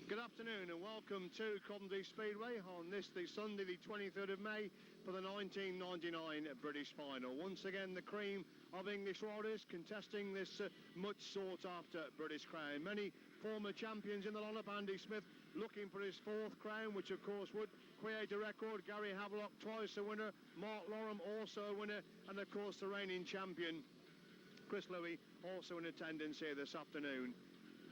Good afternoon and welcome to Coventry Speedway on this, the Sunday the 23rd of May for the 1999 British Final. Once again the cream of English riders contesting this much sought after British crown. Many former champions in the lineup. Andy Smith looking for his fourth crown, which of course would create a record. Gary Havelock twice a winner, Mark Lorham also a winner, and of course the reigning champion Chris Louis also in attendance here this afternoon.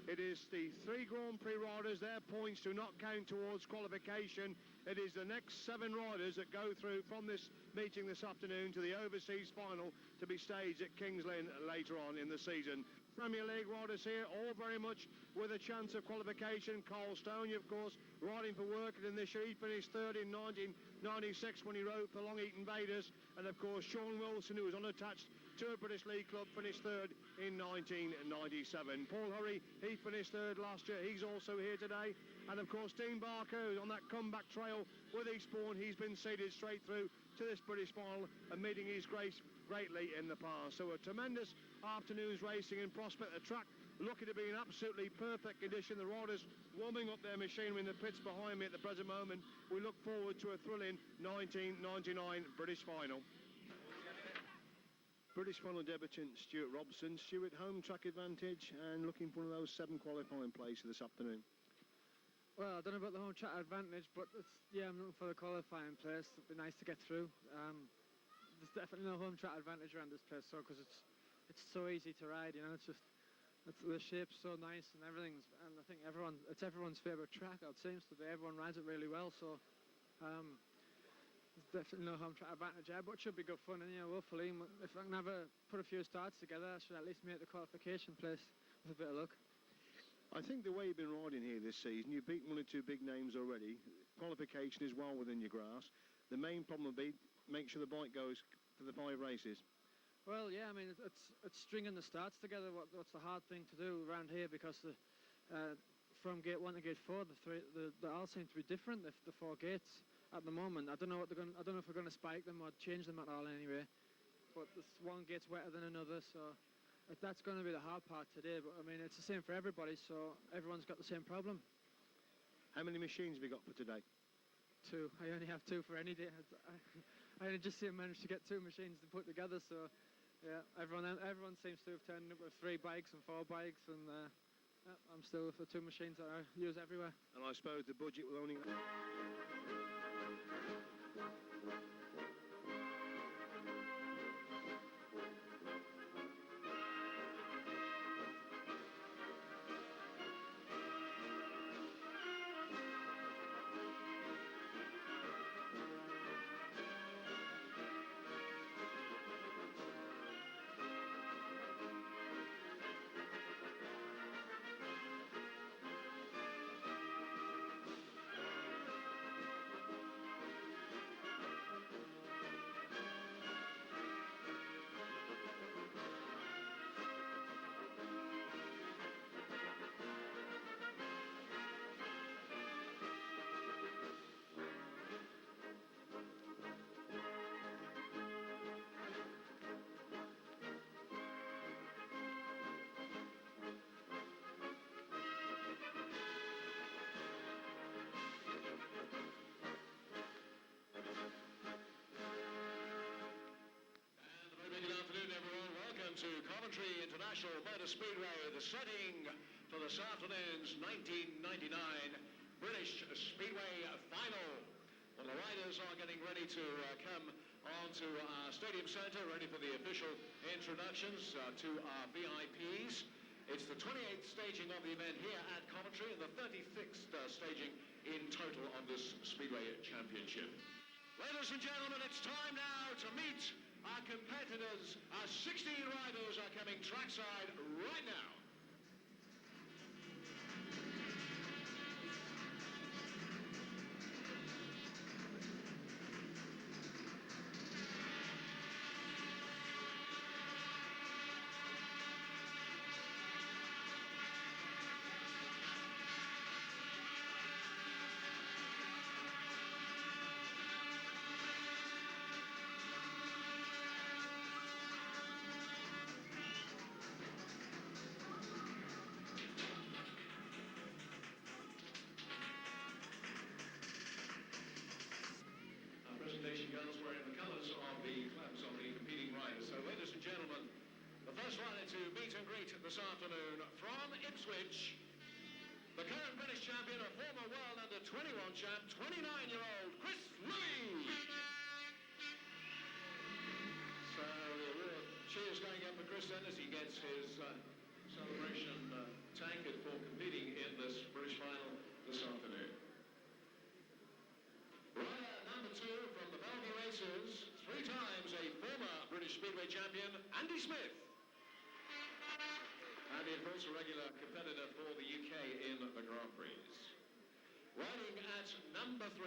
It is the three Grand Prix riders, their points do not count towards qualification. It is the next 7 riders that go through from this meeting this afternoon to the overseas final to be staged at Kings Lynn later on in the season. Premier League riders here, all very much with a chance of qualification. Carl Stoney, of course, riding for Workington this year. He finished third in 1996 when he rode for Long Eaton Vaders. And of course, Sean Wilson, who was unattached to a British League club, finished third in 1997. Paul Hurry, he finished third last year. He's also here today. And of course, Dean Barker, who's on that comeback trail with Eastbourne. He's been seeded straight through to this British final and meeting his grace greatly in the past. So a tremendous afternoon's racing in prospect. The track looking to be in absolutely perfect condition. The riders warming up their machinery in the pits behind me at the present moment. We look forward to a thrilling 1999 British final. British final debutant Stuart Robson. Stuart, home track advantage and looking for one of those 7 qualifying places this afternoon. Well, I don't know about the home track advantage, but I'm looking for the qualifying place. It'd be nice to get through. There's definitely no home track advantage around this place, so because it's so easy to ride, you know. The shape's so nice and everything's, and I think it's everyone's favourite track. It seems to be. Everyone rides it really well, so there's definitely no home track advantage there, but it should be good fun. And hopefully, if I can put a few starts together, I should at least make the qualification place with a bit of luck. I think the way you've been riding here this season, you've beaten 1 or 2 big names already. Qualification is well within your grasp. The main problem will be make sure the bike goes for the 5 races. Well, yeah, I mean, it's stringing the starts together. What's the hard thing to do around here, because from gate 1 to gate 4, they all seem to be different. The 4 gates at the moment. I don't know if we're going to spike them or change them at all anyway. But this one gate's wetter than another, so that's going to be the hard part today. But I mean, it's the same for everybody, so everyone's got the same problem. How many machines have you got for today? 2. I only have 2 for any day. I only just managed to get 2 machines to put together, so yeah, everyone seems to have turned up with 3 bikes and 4 bikes, and I'm still with the 2 machines that I use everywhere. And I suppose the budget will only... Good afternoon, everyone. Welcome to Coventry International Motor Speedway, the setting for this afternoon's 1999 British Speedway Final. Well, the riders are getting ready to come onto our stadium centre, ready for the official introductions to our VIPs. It's the 28th staging of the event here at Coventry and the 36th staging in total of this Speedway Championship. Ladies and gentlemen, it's time now to meet our competitors. Our 16 riders are coming trackside right now. Ipswich, the current British champion, a former world under-21 champ, 29-year-old Chris Louis. So the real cheers going up for Chris then as he gets his celebration tankard for competing in this British final this afternoon. Rider number 2 from the Bellevue Racers, 3 times a former British Speedway champion, Andy Smith. Andy, of course, a regular competitor for the UK in the Grand Prix. Riding at number 3,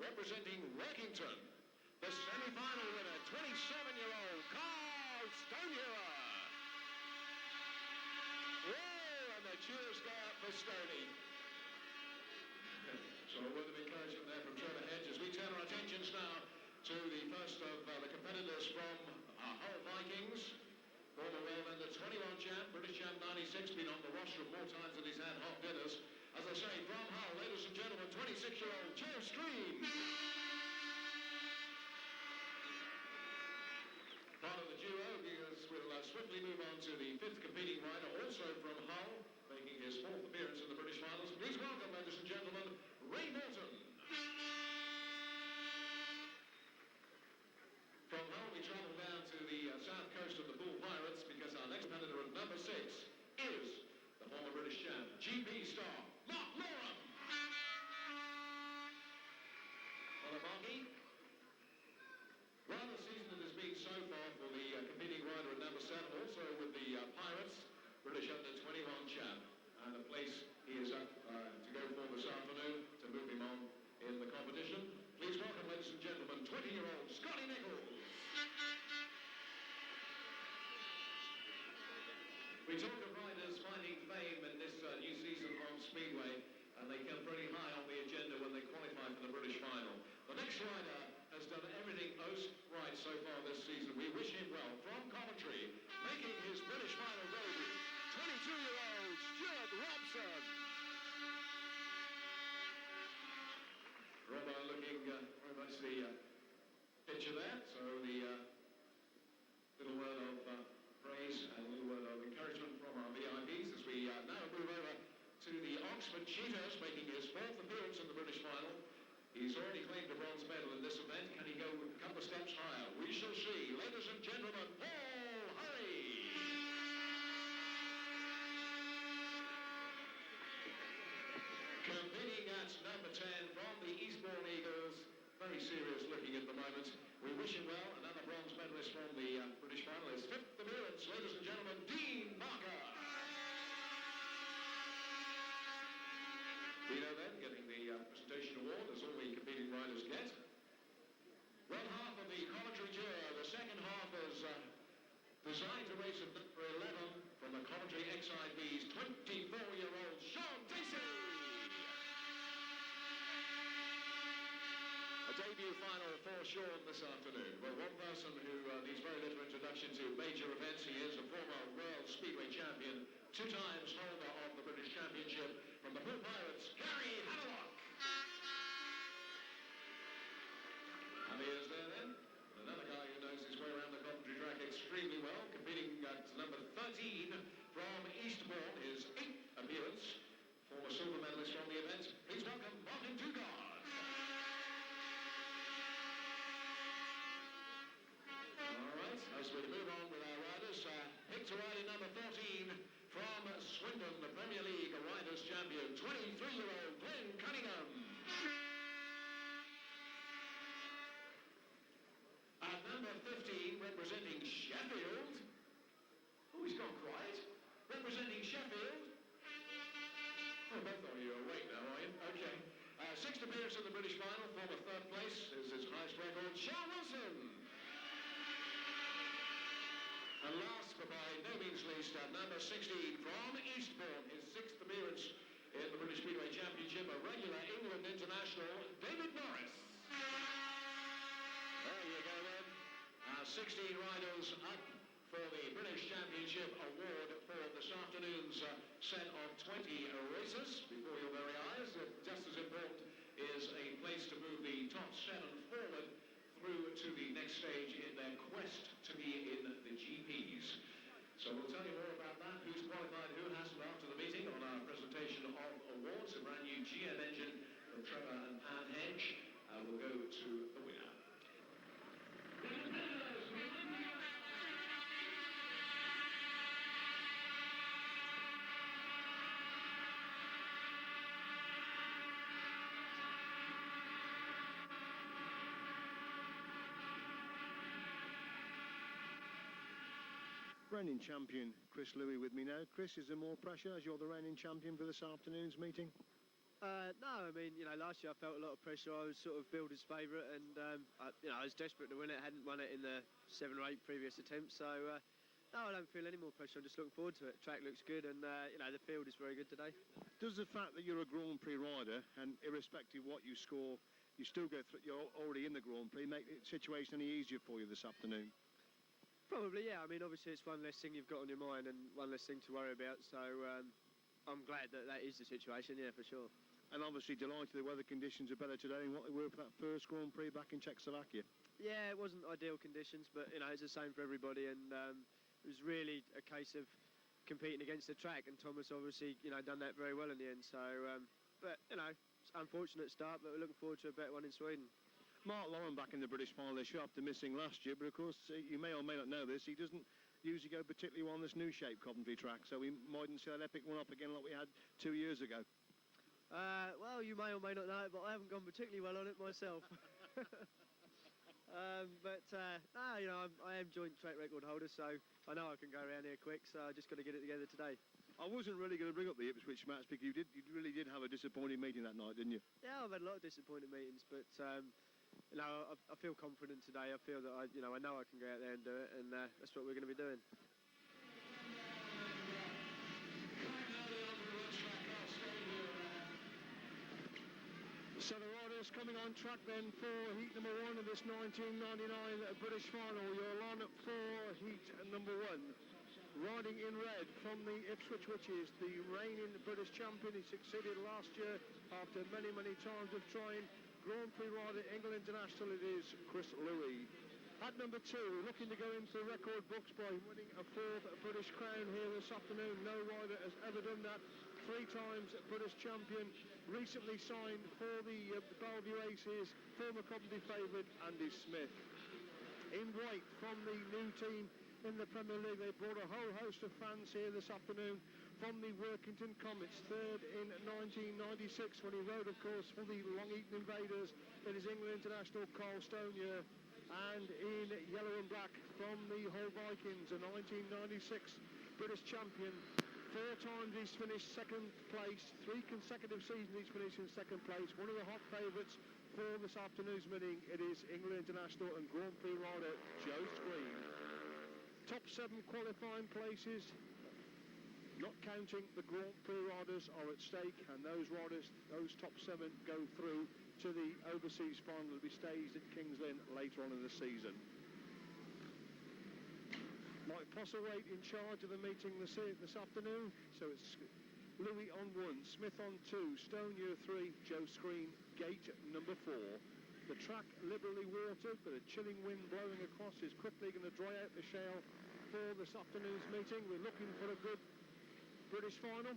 representing Workington, the semi-final winner, 27-year-old Carl Stonier. Whoa, and the cheers go up for Stoney. So a word of encouragement there from Trevor Hedge as we turn our attentions now to the first of the competitors from Hull Vikings. Former world under-21 champ, British champ 96, been on the roster more times than he's had hot dinners. As I say, from Hull, ladies and gentlemen, 26-year-old Joe Stream. Part of the duo, because we'll swiftly move on to the 5th competing rider, also from Hull, making his 4th appearance in the British finals. Please welcome, ladies and gentlemen, Ray Morton. From Hull, we travel down to the south coast of the Bull Pirates because our next competitor at number 6 is the former British champ, GP star, Mark Loram. On a bogey. Rather season it has been so far for the competing rider at number 7, also with the Pirates, British under-21 champ. And the place he is up to go for this afternoon to move him on in the competition. Please welcome, ladies and gentlemen, 20-year-old Scotty Nichols. We talk of riders finding fame in this new season on Speedway, and they come pretty high on the agenda when they qualify for the British final. The next rider has done everything most right so far this season. We wish him well. From Coventry, making his British final debut, 22-year-old Stuart Robson. Robbo looking very much the picture there. So the little word of praise and a little word of encouragement from our VIPs as we now move over to the Oxford Cheetahs, making his 4th appearance in the British final. He's already claimed a bronze medal in this event. Can he go a couple of steps higher? We shall see. Ladies and gentlemen, Paul Hurry. Competing at number 10 from the Eastbourne Eagles. Very serious looking at the moment. We wish him well. Another bronze medalist from the British final. His 5th appearance, ladies and gentlemen, Dean Barker. Dino then getting the presentation award, as all the competing riders get. One half of the Coventry Tour, the second half is designed to race at number 11 from the Coventry XIB's 24-year-old Sean Dacey. A debut final for Sean this afternoon. Well, one person who needs very little introduction to major events. He is a former World Speedway champion, 2 times holder of the British Championship from the Bull Pirates, Gary Hadlock. And he is there then. Another guy who knows his way around the Coventry track extremely well, competing at number 13 from Eastbourne, his 8th appearance. Former silver medalist from the event. Please welcome Martin Dugard. As we move on with our riders, picked to ride in number 14 from Swindon, the Premier League Riders Champion, 23-year-old Glenn Cunningham. At number 15, representing Sheffield. Oh, he's gone quiet. Representing Sheffield. Oh, both of you are awake now, are you? Okay. 6th appearance in the British final, former 3rd place, is his highest record, Sean Wilson. And last, but by no means least, at number 16 from Eastbourne, his 6th appearance in the British Speedway Championship, a regular England international, David Norris. There you go then. 16 riders up for the British Championship award for this afternoon's set of 20 races before your very eyes. Just as important is a place to move the top 7 forward through to the next stage in their quest to be in the GPs. So we'll tell you more about that, who's qualified, who hasn't, after the meeting on of awards. A brand new GM engine from Trevor and Pam Hedge will go to the winner. Reigning champion Chris Louis with me now. Chris, is there more pressure as you're the reigning champion for this afternoon's meeting? No, I mean, last year I felt a lot of pressure. I was sort of billed as favourite, and I was desperate to win it. I hadn't won it in the 7 or 8 previous attempts, so no, I don't feel any more pressure. I'm just looking forward to it. Track looks good, and the field is very good today. Does the fact that you're a Grand Prix rider, and irrespective of what you score, you still go through, you're already in the Grand Prix, make the situation any easier for you this afternoon? Probably, yeah. I mean, obviously it's one less thing you've got on your mind and one less thing to worry about, so I'm glad that that is the situation, yeah, for sure. And obviously delighted the weather conditions are better today than what they were for that first Grand Prix back in Czechoslovakia. Yeah, it wasn't ideal conditions, but it's the same for everybody, and it was really a case of competing against the track, and Thomas obviously done that very well in the end. So but it's an unfortunate start, but we're looking forward to a better one in Sweden. Mark Lauren back in the British final this year after missing last year, but of course you may or may not know this, he doesn't usually go particularly well on this new shape Coventry track, so we mightn't see that epic one up again like we had 2 years ago. Well, you may or may not know it, but I haven't gone particularly well on it myself. I am joint track record holder, so I know I can go around here quick, so I just got to get it together today. I wasn't really going to bring up the Ipswich match because you really did have a disappointing meeting that night, didn't you? Yeah, I've had a lot of disappointing meetings, but I feel confident today. I feel that I know I can go out there and do it, and that's what we're going to be doing. So the riders coming on track then for heat number 1 of this 1999 British final. You're on for heat number 1. Riding in red from the Ipswich Witches, the reigning British champion. He succeeded last year after many, many times of trying. Grand Prix rider, England International, it is Chris Louis. At number 2, looking to go into record books by winning a 4th British crown here this afternoon. No rider has ever done that. 3 times British champion, recently signed for the Bellevue Aces, former Coventry favourite Andy Smith. In white from the new team in the Premier League, they brought a whole host of fans here this afternoon from the Workington Comets, third in 1996 when he rode, of course, for the Long Eaton Invaders in his England International Carl Stonier, and in yellow and black from the Hull Vikings, a 1996 British champion. 4 times he's finished second place, 3 consecutive seasons he's finished in second place. One of the hot favourites for this afternoon's meeting, it is England International and Grand Prix rider Joe Screen. Top 7 qualifying places, not counting the Grand Prix riders, are at stake, and those riders, those top 7, go through to the overseas final to be staged at Kings Lynn later on in the season. Mike Postlethwaite in charge of the meeting this afternoon, so it's Louis on 1, Smith on 2, Stonier 3, Joe Screen, gate number 4. The track liberally watered, but a chilling wind blowing across is quickly going to dry out the shale for this afternoon's meeting. We're looking for a good British final.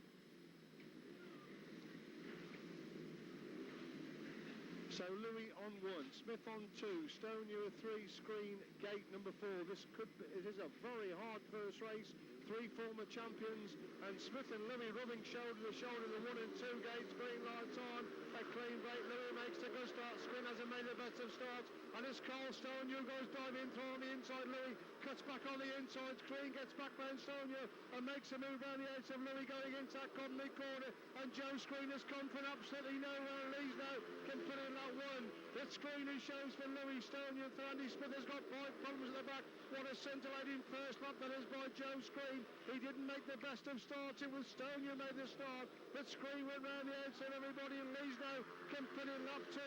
So Louis on 1, Smith on 2, Stonier 3, Screen, gate number 4. It is a very hard first race. 3 former champions, and Smith and Louis rubbing shoulder to shoulder in the 1 and 2 gates. Green lights on, a clean break. Louis makes a good start. Screen hasn't made the best of starts, and as Carl Stonier goes diving through on the inside, Louis cuts back on the inside. Screen gets back round Stonier and makes a move around the edge of Louis going into that Coventry corner, and Joe Screen has come from absolutely nowhere, and Lee's now can put in that 1. The Screen is shows for Louis. Stonier for Andy Smith has got 5 problems at the back. What a scintillating first lap that is by Joe Screen. He didn't make the best of starts. It was Stonier made the start, but Screen went round the outside everybody, and Lee's now can put in lap 2.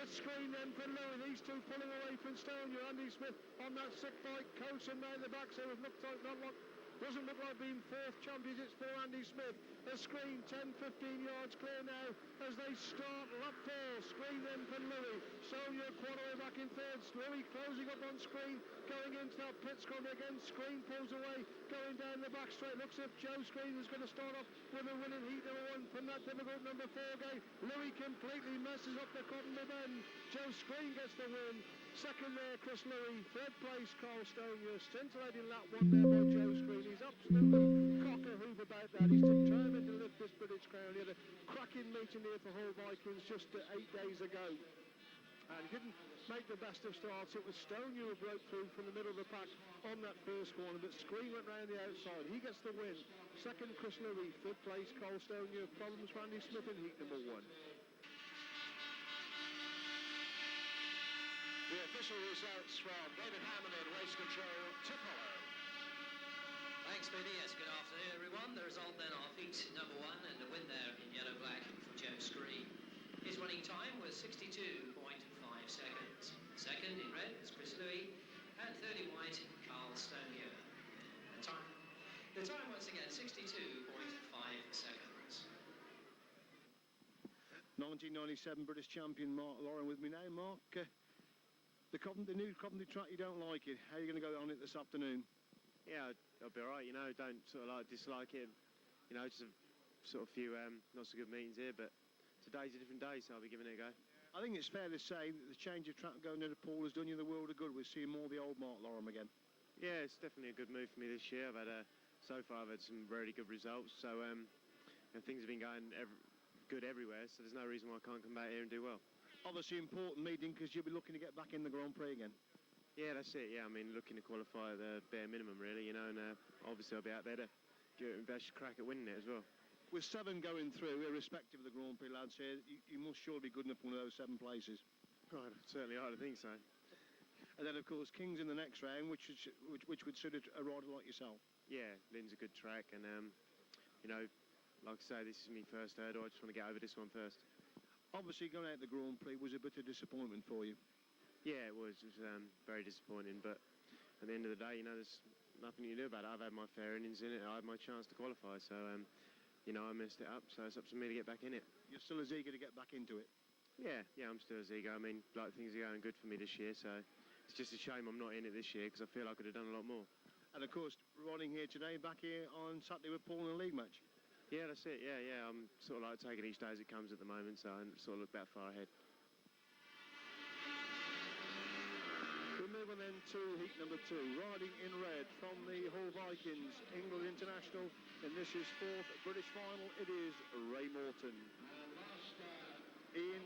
It's Screen then for Louis. These 2 pulling away from Stonier. Andy Smith on that sick bike, coaching round the back, so it doesn't look like being 4th champions. It's for Andy Smith. A Screen 10-15 yards clear now as they start lap 4. Screen then for Louis. Sonia quarter back in third. Louis closing up on Screen, going into that pit corner again. Screen pulls away, going down the back straight. Looks as if Joe Screen is going to start off with a winning heat number 1 from that difficult number 4 gate. Louis completely messes up the Coventry bend. Joe Screen gets the win. Second there, Chris Louis. Third place, Carl Stonia. Scintillating lap 1 there by Joe Screen. He's absolutely cock-a-hoop about that. He's determined to lift this British crown. He had a cracking meeting here for Hull Vikings just 8 days ago. And he didn't make the best of starts. It was Stonia who broke through from the middle of the pack on that first corner, but Screen went round the outside. He gets the win. Second, Chris Louis. Third place, Carl Stonia. Problems for Andy Smith in heat number 1. The official results from David Hammond in race control to follow. Thanks, Billy. Yes, good afternoon, everyone. The result then of heat number 1 and the win there in yellow-black for Joe Screen. His running time was 62.5 seconds. Second in red was Chris Louis, and third in white, Carl Stonia. The time once again, 62.5 seconds. 1997 British champion Mark Lauren with me now. Mark, the new Coventry track, you don't like it. How are you going to go on it this afternoon? Yeah, I'll be alright, you know, don't sort of like dislike it. You know, just a sort of few not so good meetings here, but today's a different day, so I'll be giving it a go. I think it's fair to say that the change of track going to the pool has done you the world of good. We're seeing more of the old Mark Lorham again. Yeah, it's definitely a good move for me this year. So far I've had some really good results, so and things have been going good everywhere, so there's no reason why I can't come back here and do well. Obviously important meeting because you'll be looking to get back in the Grand Prix again. Yeah, that's it. Yeah, I mean, looking to qualify the bare minimum, really, you know, and obviously I'll be out there to give it my best crack at winning it as well. With 7 going through, irrespective of the Grand Prix lads here, you must surely be good enough for one of those 7 places. Right, certainly I think so. And then, of course, King's in the next round, which would suit a rider like yourself. Yeah, Lynn's a good track, and, you know, like I say, this is my first hurdle. I just want to get over this one first. Obviously, going out the Grand Prix was a bit of disappointment for you. Yeah, it was very disappointing, but at the end of the day, you know, there's nothing you can do about it. I've had my fair innings in it. I had my chance to qualify, so, you know, I messed it up, so it's up to me to get back in it. You're still as eager to get back into it? Yeah, I'm still as eager. I mean, like, things are going good for me this year, so it's just a shame I'm not in it this year, because I feel I could have done a lot more. And, of course, riding here today, back here on Saturday with Paul in a league match. Yeah, that's it, yeah. I'm sort of like taking each day as it comes at the moment, so I sort of look that far ahead. We move on then to heat number 2, riding in red from the Hull Vikings, England International, and this is 4th British final. It is Ray Morton. In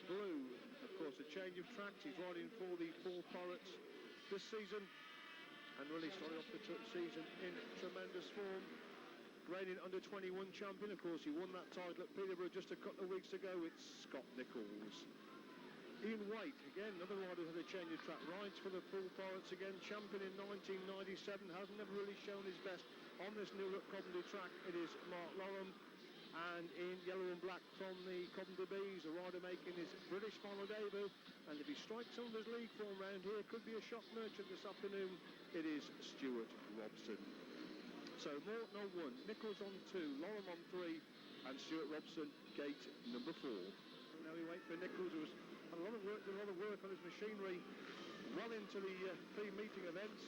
blue, of course, a change of tracks. He's riding for the Full Pirates this season, and really started off the season in tremendous form. Reigning under-21 champion, of course, he won that title at Peterborough just a couple of weeks ago. It's Scott Nichols. Ian White, again, another rider who had a change of track. Rides for the Full Pirates again, champion in 1997, hasn't never really shown his best on this new Coventry track. It is Mark Lorham, and in yellow and black from the Coventry Bees, a rider making his British final debut, and if he strikes some of his league form round here, could be a shock merchant this afternoon. It is Stuart Robson. So Morton on 1, Nichols on 2, Lorham on 3, and Stuart Robson, gate number 4. Now we wait for Nichols, who had a lot of work on his machinery well into the pre-meeting events.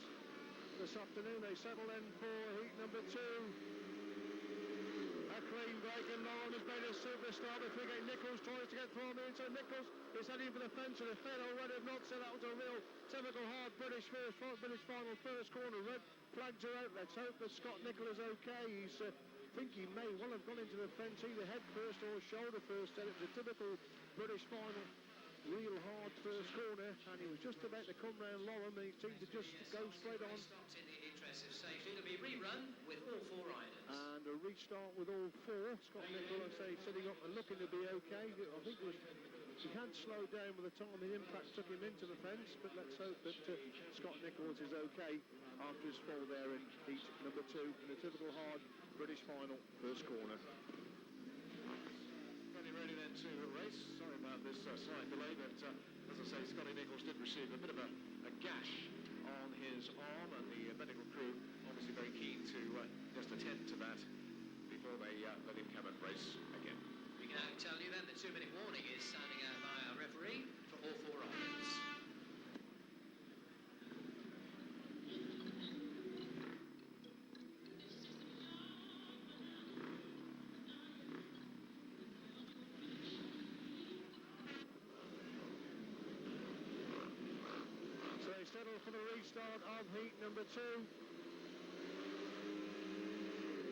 This afternoon they settle in for heat number 2. A clean break, and Lorham has made a superstar. If we get Nichols tries to get thrown in, so Nichols is heading for the fence, and the fair already have not said that was a real typical hard British final first corner. Red flags are out. Let's hope that Scott Nichols is okay. He's think he may well have gone into the fence either head first or shoulder first. And it was a typical British final, real hard first corner, and he was just about to come round Lorham, and he seemed to just go straight on. Stopped in the interest of safety. It'll be rerun with all 4 riders. And a restart with all 4. Scott Nichols, sitting up and looking to be okay. I think he had slowed down by the time the impact took him into the fence, but let's hope that Scott Nichols is okay after his fall there in heat number 2 in the typical hard British final first corner. Getting ready then to race. Sorry about this slight delay, but as I say, Scotty Nichols did receive a bit of a gash on his arm, and the medical crew obviously very keen to just attend to that before they let him come and race again. We can now tell you then the 2-minute warning is sounding out by our referee for all 4 riders. for the restart of heat number 2.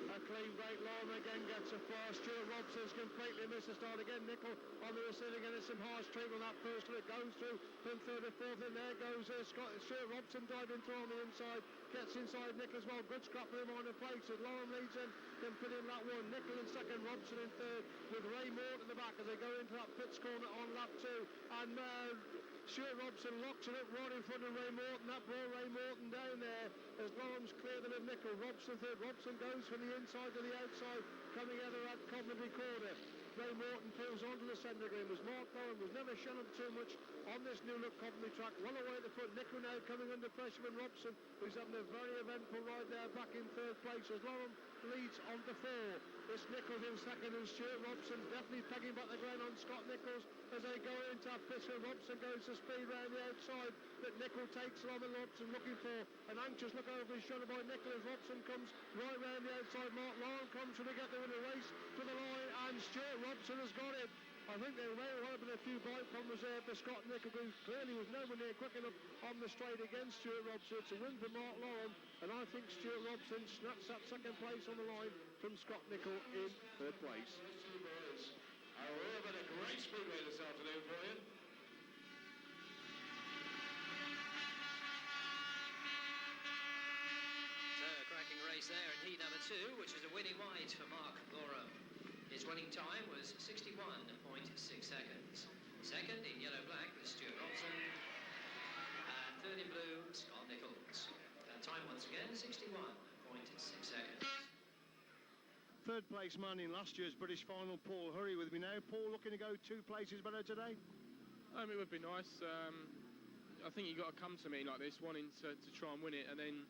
A clean break, Lauren again gets a fast. Stuart Robson's completely missed the start again. Nickel on the receiving end, some harsh treatment on that first one. It goes through from 3rd to 4th, and there goes Stuart Robson diving through on the inside. Gets inside Nickel as well. Good scrap for him on the place as Lauren leads in. Can put in lap 1. Nickel in 2nd, Robson in 3rd, with Ray Morton in the back as they go into that pits corner on lap 2. And Stuart Robson locks it up right in front of Ray Morton. That brought Ray Morton down there as Lawrence cleared it of Nickel. Robson 3rd. Robson goes from the inside to the outside, coming out of that Coventry corner. Ray Morton pulls onto the centre green as Mark Lauren was never shown up too much on this new look Coventry track. Well away at the front. Nickel now coming under pressure from Robson, who's having a very eventful ride there back in 3rd place as Lauren leads on to 4. It's Nichols in 2nd and Stuart Robson definitely pegging back the ground on Scott Nichols as they go into that pit. Robson goes to speed round the outside, but Nickel takes it on, and Robson looking for an anxious look over his shoulder by Nickel as Robson comes right round the outside. Mark Lauren comes to get there in the race to the line, and Stuart Robson has got it. I think there may well have been a few bike problems there for Scott Nickel, who clearly was nowhere near quick enough on the straight against Stuart Robson. It's a win for Mark Lauren, and I think Stuart Robson snaps that 2nd place on the line from Scott Nickel in 3rd place. We've got a great speedway this afternoon for you. So, a cracking race there in heat number 2, which is a winning white for Mark Lauren. His running time was 61.6 seconds. 2nd in yellow-black was Stuart Robson. And 3rd in blue, Scott Nichols. Time once again, 61.6 seconds. 3rd place man in last year's British final, Paul Hurry, with me now. Paul looking to go 2 places better today? It would be nice. I think you've got to come to me like this, wanting to try and win it, and then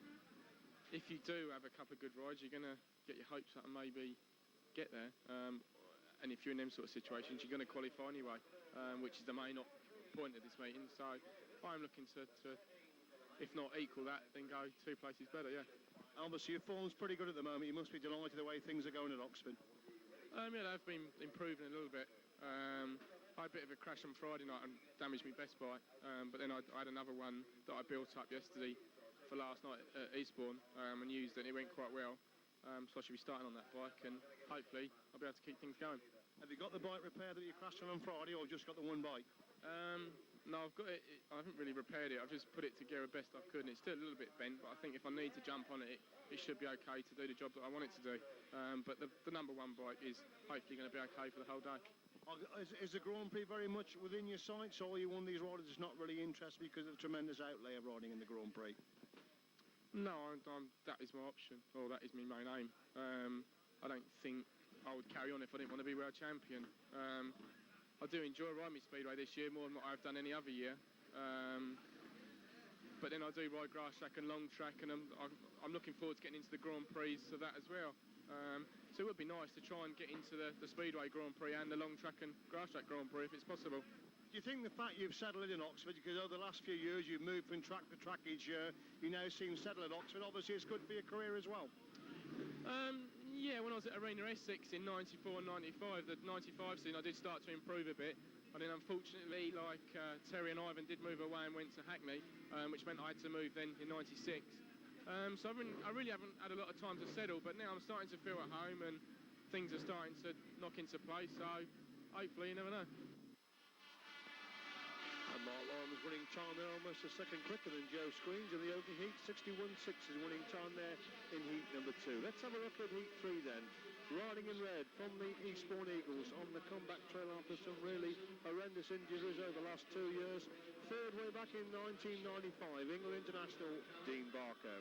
if you do have a couple of good rides, you're going to get your hopes up and maybe get there. And if you're in them sort of situations, you're going to qualify anyway, which is the main point of this meeting. So I'm looking to if not equal that, then go 2 places better, yeah. Obviously your form's pretty good at the moment. You must be delighted the way things are going at Oxford. Yeah, they've been improving a little bit. I had a bit of a crash on Friday night and damaged my best bike, but then I had another one that I built up yesterday for last night at Eastbourne and used it, and it went quite well. So I should be starting on that bike, and hopefully I'll be able to keep things going. Have you got the bike repaired that you crashed on Friday, or just got the one bike? No, I've got it. I haven't really repaired it. I've just put it together best I could, and it's still a little bit bent, but I think if I need to jump on it, it should be okay to do the job that I want it to do. But the number 1 bike is hopefully going to be okay for the whole day. Is the Grand Prix very much within your sights, or are you one of these riders that's not really interested because of the tremendous outlay of riding in the Grand Prix? No, that is my option, or that is my main aim. I don't think I would carry on if I didn't want to be world champion. I do enjoy riding my speedway this year more than what I've done any other year. But then I do ride grass track and long track, and I'm looking forward to getting into the Grand Prix of that as well. So it would be nice to try and get into the Speedway Grand Prix and the long track and grass track Grand Prix if it's possible. Do you think the fact you've settled in Oxford, because over the last few years you've moved from track to track each year, you now seem settled at Oxford, obviously it's good for your career as well? Yeah, when I was at Arena Essex in 94 and 95, the 95 season I did start to improve a bit, and then unfortunately, like Terry and Ivan did move away and went to Hackney, which meant I had to move then in 96. So I really haven't had a lot of time to settle, but now I'm starting to feel at home and things are starting to knock into place, so hopefully you never know. And Mark Lauren was winning time there almost a second quicker than Joe Screens in the opening heat. 61.6 is winning time there in heat number 2. Let's have a look at heat 3 then. Riding in red from the Eastbourne Eagles on the comeback trail after some really horrendous injuries over the last 2 years. Third way back in 1995, England international Dean Barker.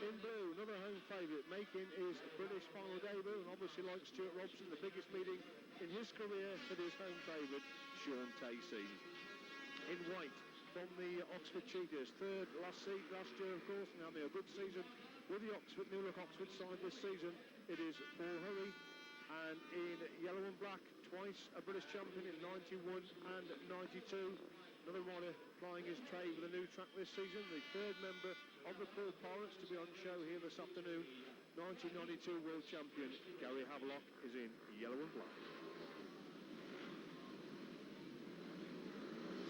In blue, another home favourite, making his British final debut, and obviously like Stuart Robson, the biggest meeting in his career for his home favourite, Sean Tacey. In white from the Oxford Cheetahs, third last year of course, and having a good season with the New Look Oxford side this season. It is Paul Hurry, and in yellow and black, twice a British champion in 91 and 92. Another rider plying his trade with a new track this season, the third member of the Paul Pirates to be on show here this afternoon. 1992 world champion Gary Havelock is in yellow and black.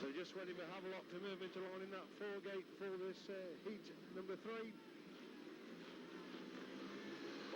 So just waiting for Havelock to move into line in that 4 gate for this heat number 3.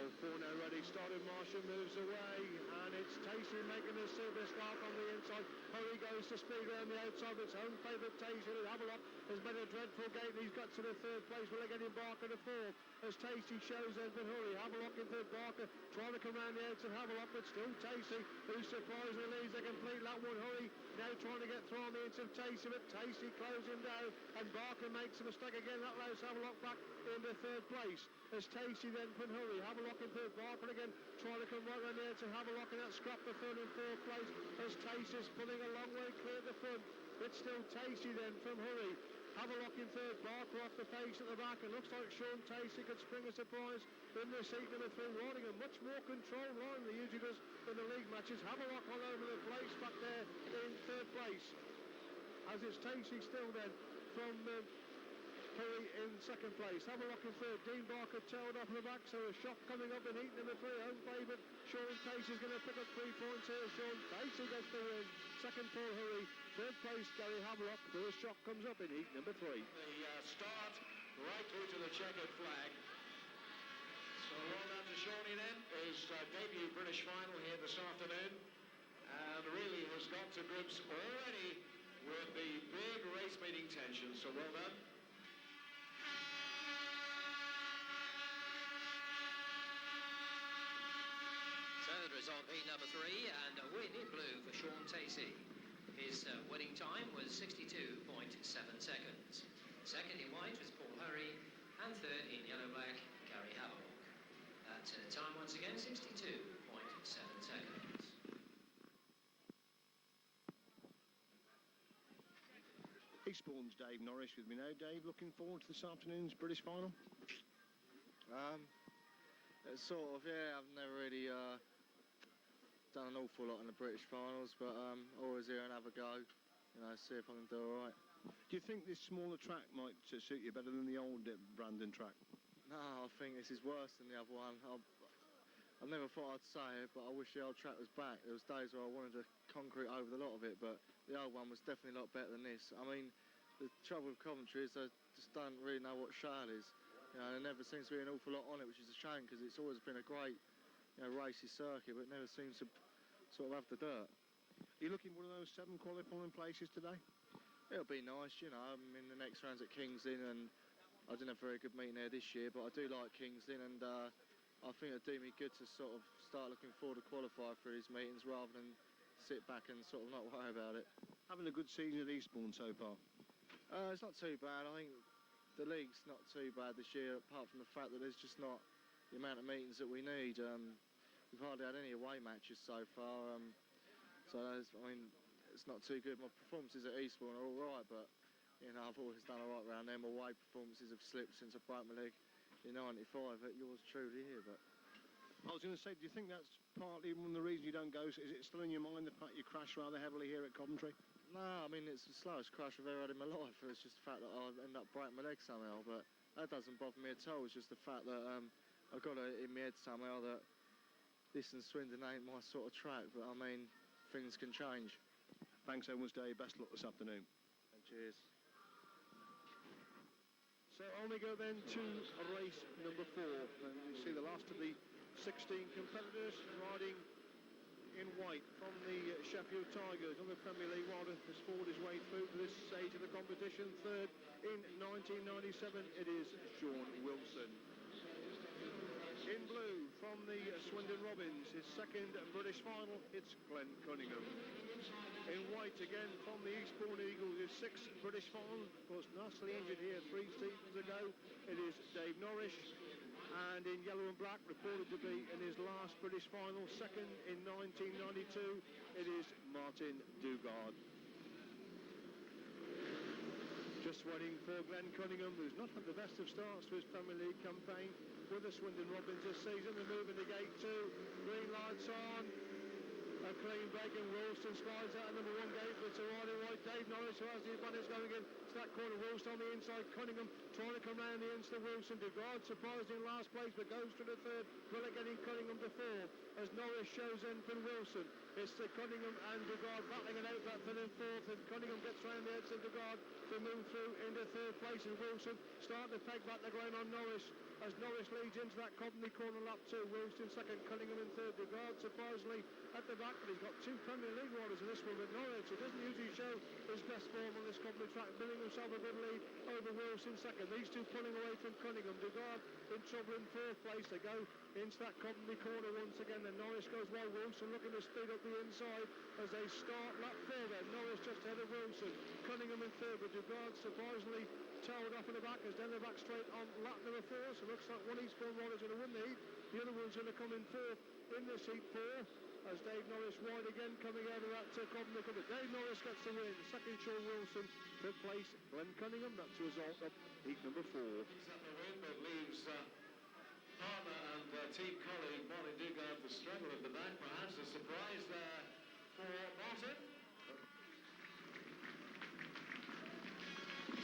All 4 now ready, started, Marshall moves away, and it's Tacey making a silver scarf on the inside. Hurry goes to speed around the outside, its home favourite Tacey. Havelock has made a dreadful gate, and he's got to the 3rd place. Will they get him Barker to 4th? As Tacey shows them, but Hurry, Havelock into Barker, trying to come round the outside of Havelock, but still Tacey, who surprisingly leads the complete lap one. Hurry now trying to get through on the inside of Tacey, but Tacey closes him down, and Barker makes a mistake again. That allows Havelock back into 3rd place. As Tacey then from Hurry, Havelock into Barker again, trying to come right round the edge of Havelock, and that scrap the 3rd and 4th place. As Tacey's pulling a long way clear at the front. It's still Tacey then from Hurry. Havelock in 3rd, Barker off the pace at the back. It looks like Sean Tacey could spring a surprise in this heat number 3, riding a much more controlled line than he usually does in the league matches. Havelock all over the place back there in 3rd place. As it's Tacey still then from Hurry in 2nd place. Havelock in 3rd, Dean Barker tailed off the back, so a shock coming up in heat number 3. Home favourite, Sean Tacey's going to pick up 3 points here. Sean Tacey gets the win. 2nd, Paul Hurry. 3rd place, Gary Havelock. The shock comes up in heat number 3. The start right through to the checkered flag. So well done to Shawnee then. His debut British final here this afternoon, and really has got to grips already with the big race meeting tension. So well done. So the result, heat number 3, and a win in blue for Sean Tacey. His winning time was 62.7 seconds. 2nd in white was Paul Hurry, and 3rd in yellow-black, Gary Havelock. That time once again, 62.7 seconds. Eastbourne's Dave Norris with me now. Dave, looking forward to this afternoon's British final? Sort of, yeah. I've never really done an awful lot in the British finals, but always here and have a go, see if I can do all right. Do you think this smaller track might suit you better than the old Brandon track? No, I think this is worse than the other one. I never thought I'd say it, but I wish the old track was back. There was days where I wanted to concrete over the lot of it, but the old one was definitely a lot better than this. I mean, the trouble with Coventry is I just don't really know what shale is. There never seems to be an awful lot on it, which is a shame, because it's always been a great, racy circuit, but it never seems to sort of have the dirt. Are you looking for one of those 7 qualifying places today? It'll be nice, I mean, the next round's at King's Lynn, and I didn't have a very good meeting there this year, but I do like King's Lynn, and I think it'd do me good to sort of start looking forward to qualify for these meetings rather than sit back and sort of not worry about it. Having a good season at Eastbourne so far? It's not too bad. I think the league's not too bad this year, apart from the fact that there's just not the amount of meetings that we need. We've hardly had any away matches so far, so I mean, it's not too good. My performances at Eastbourne are all right, but I've always done all right around them. Away performances have slipped since I broke my leg in '95 at yours truly here. But I was going to say, do you think that's partly one of the reasons you don't go? Is it still in your mind the fact you crash rather heavily here at Coventry? No, I mean, it's the slowest crash I've ever had in my life. It's just the fact that I end up breaking my leg somehow, but that doesn't bother me at all. It's just the fact that I've got it in my head somehow that this and Swindon ain't my sort of track, but I mean, things can change. Thanks so much, Dave. Best luck this afternoon. And cheers. So on we go then to race number 4. And you see the last of the 16 competitors riding in white from the Sheffield Tigers on the Premier League. Wilder has fought his way through to this stage of the competition. 3rd in 1997, it is Sean Wilson. In blue from the Swindon Robins, his 2nd British final, it's Glenn Cunningham. In white again from the Eastbourne Eagles, his 6th British final, of course nastily injured here 3 seasons ago, it is Dave Norris. And in yellow and black, reported to be in his last British final, 2nd in 1992, it is Martin Dugard. Just waiting for Glenn Cunningham, who's not had the best of starts to his Premier League campaign with the Swindon Robins this season. They're moving to gate 2, green lights on. A clean break, and Wilson slides out of number 1 gate, but it's a riding right. Dave Norris, who has the advantage going in to that corner. Wilson on the inside. Cunningham trying to come round the inside. Wilson. Dugard surprised in last place, but goes to the 3rd, relegating Cunningham to 4th as Norris shows in from Wilson. It's the Cunningham and Dugard battling it out that 3rd and 4th, and Cunningham gets round the third to guard to move through into third place, and Wilson starting to peg back the ground on Norris as Norris leads into that Coventry corner lap 2. Wilson second, Cunningham in third. De Guard surprisingly at the back, but he's got 2 Premier League riders in this one with Norwich. He doesn't usually show his best form on this Coventry track, building himself a good lead over Wilson second. These two pulling away from Cunningham. De Guard in trouble in fourth place. They go into that Coventry corner once again. Then Norris goes wide. Wilson looking to speed up the inside as they start lap 4 then. Norris just ahead of Wilson. Cunningham in third, but De Guard surprisingly tailed off in the back as then they're back straight on lap number 4. So it looks like one Eastbourne rider's going to win the heat. The other one's going to come in fourth in this heat 4 as Dave Norris wide again coming out of that Coventry corner. Dave Norris gets the win. Second, Sean Wilson. Third place, Glenn Cunningham. That's the result of heat number 4. Picks up the win, but leaves partner and team colleague Martin Dugard to struggle at the back. Perhaps a surprise there for Martin.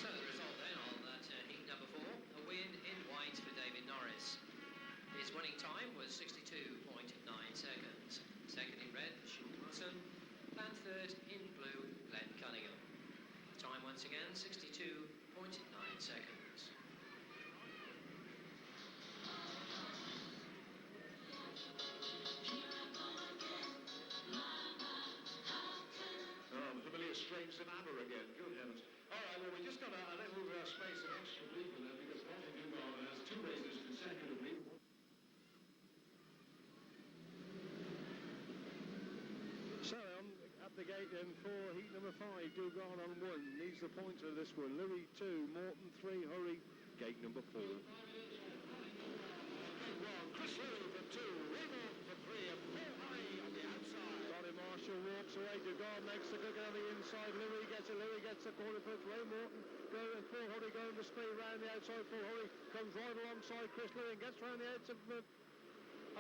So the result then on that heat number 4, a win in white for David Norris. His winning time was 62.9 seconds. Second in red, Sean Wilson, and third in blue, Glenn Cunningham. Time once again, 62.9 seconds. Oh, the familiar strains of ABBA again. Good heavens. All right, well, we just got a little space of extra leave in there because Martin Dugard has 2 races consecutively. So at the gate then for heat number 5, Dugard on 1, needs the pointer of this one. Louis 2, Morton 3, Hurry, gate number 4. Chris Louis for 2, Raymond for 3, and Paul Hurry on the outside. Ronnie Marshall walks away, Dugard makes the good on the inside, Louis gets the corner push, Ray Morton going and Paul Hurry going to speed round the outside. Paul Hurry comes right alongside Chris Louis and gets round the edge of the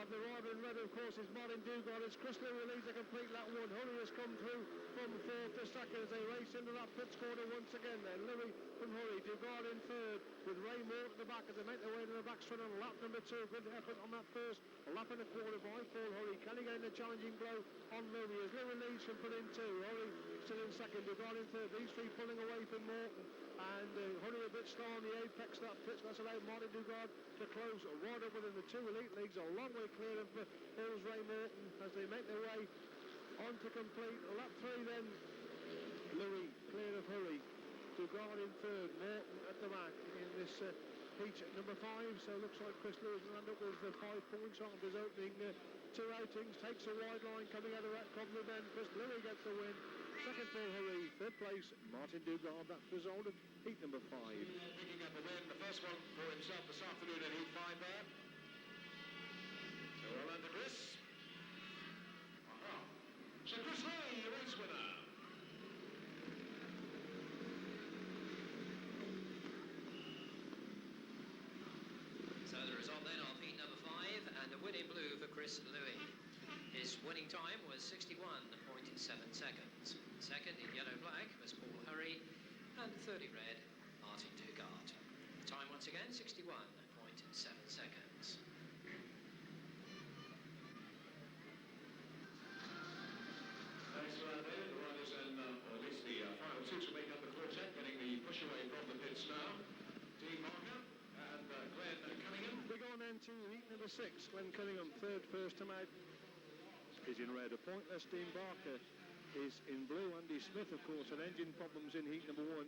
rider in red, of course, is Martin Dugard. As Chris Louis leads a complete lap 1. Hurry has come through from fourth to second as they race into that pits corner once again then. Louis from Hurry, Dugard in third with Ray Moore at the back as they make their way to the back straight on lap number 2. Good effort on that first lap and a quarter by Paul Hurry. Can he get in a challenging blow on Louis as Louis leads from put in 2. Hurry still in second, Dugard in third. These 3 pulling away from Morton. And Hurry a bit slow on the apex of that pitch. That's allowed Martin Dugard to close right up within the 2 elite leagues. A long way clear of Hills Ray Morton as they make their way on to complete lap 3 then. Louis clear of Hurry. Dugard in third. Morton at the back in this heat number 5. So it looks like Chris Lewis will end up with 5 points on his opening 2 outings. Takes a wide line coming out of that Coventry bend. Chris Louis gets the win. Second for Hurry. Third place, Martin Dugard. That's the result of heat number 5. Picking up a win, the first one for himself this afternoon in heat 5 there. So well done to Chris. So Chris Louis, your race winner. So the result then of heat number 5, and the win in blue for Chris Louis. His winning time was 61.7 seconds. Second in yellow-black was Paul Hurry, and third in red, Martin Dugard. Time once again, 61.7 seconds. Thanks for that, David. The riders and, or at least the final 2 to make up the quartet, getting the push away from the pits now. Dean Barker and Glenn Cunningham. We go on then to heat number 6. Glenn Cunningham, third first time out, is in red. A pointless. Dean Barker is in blue. Andy Smith, of course, had engine problems in heat number 1,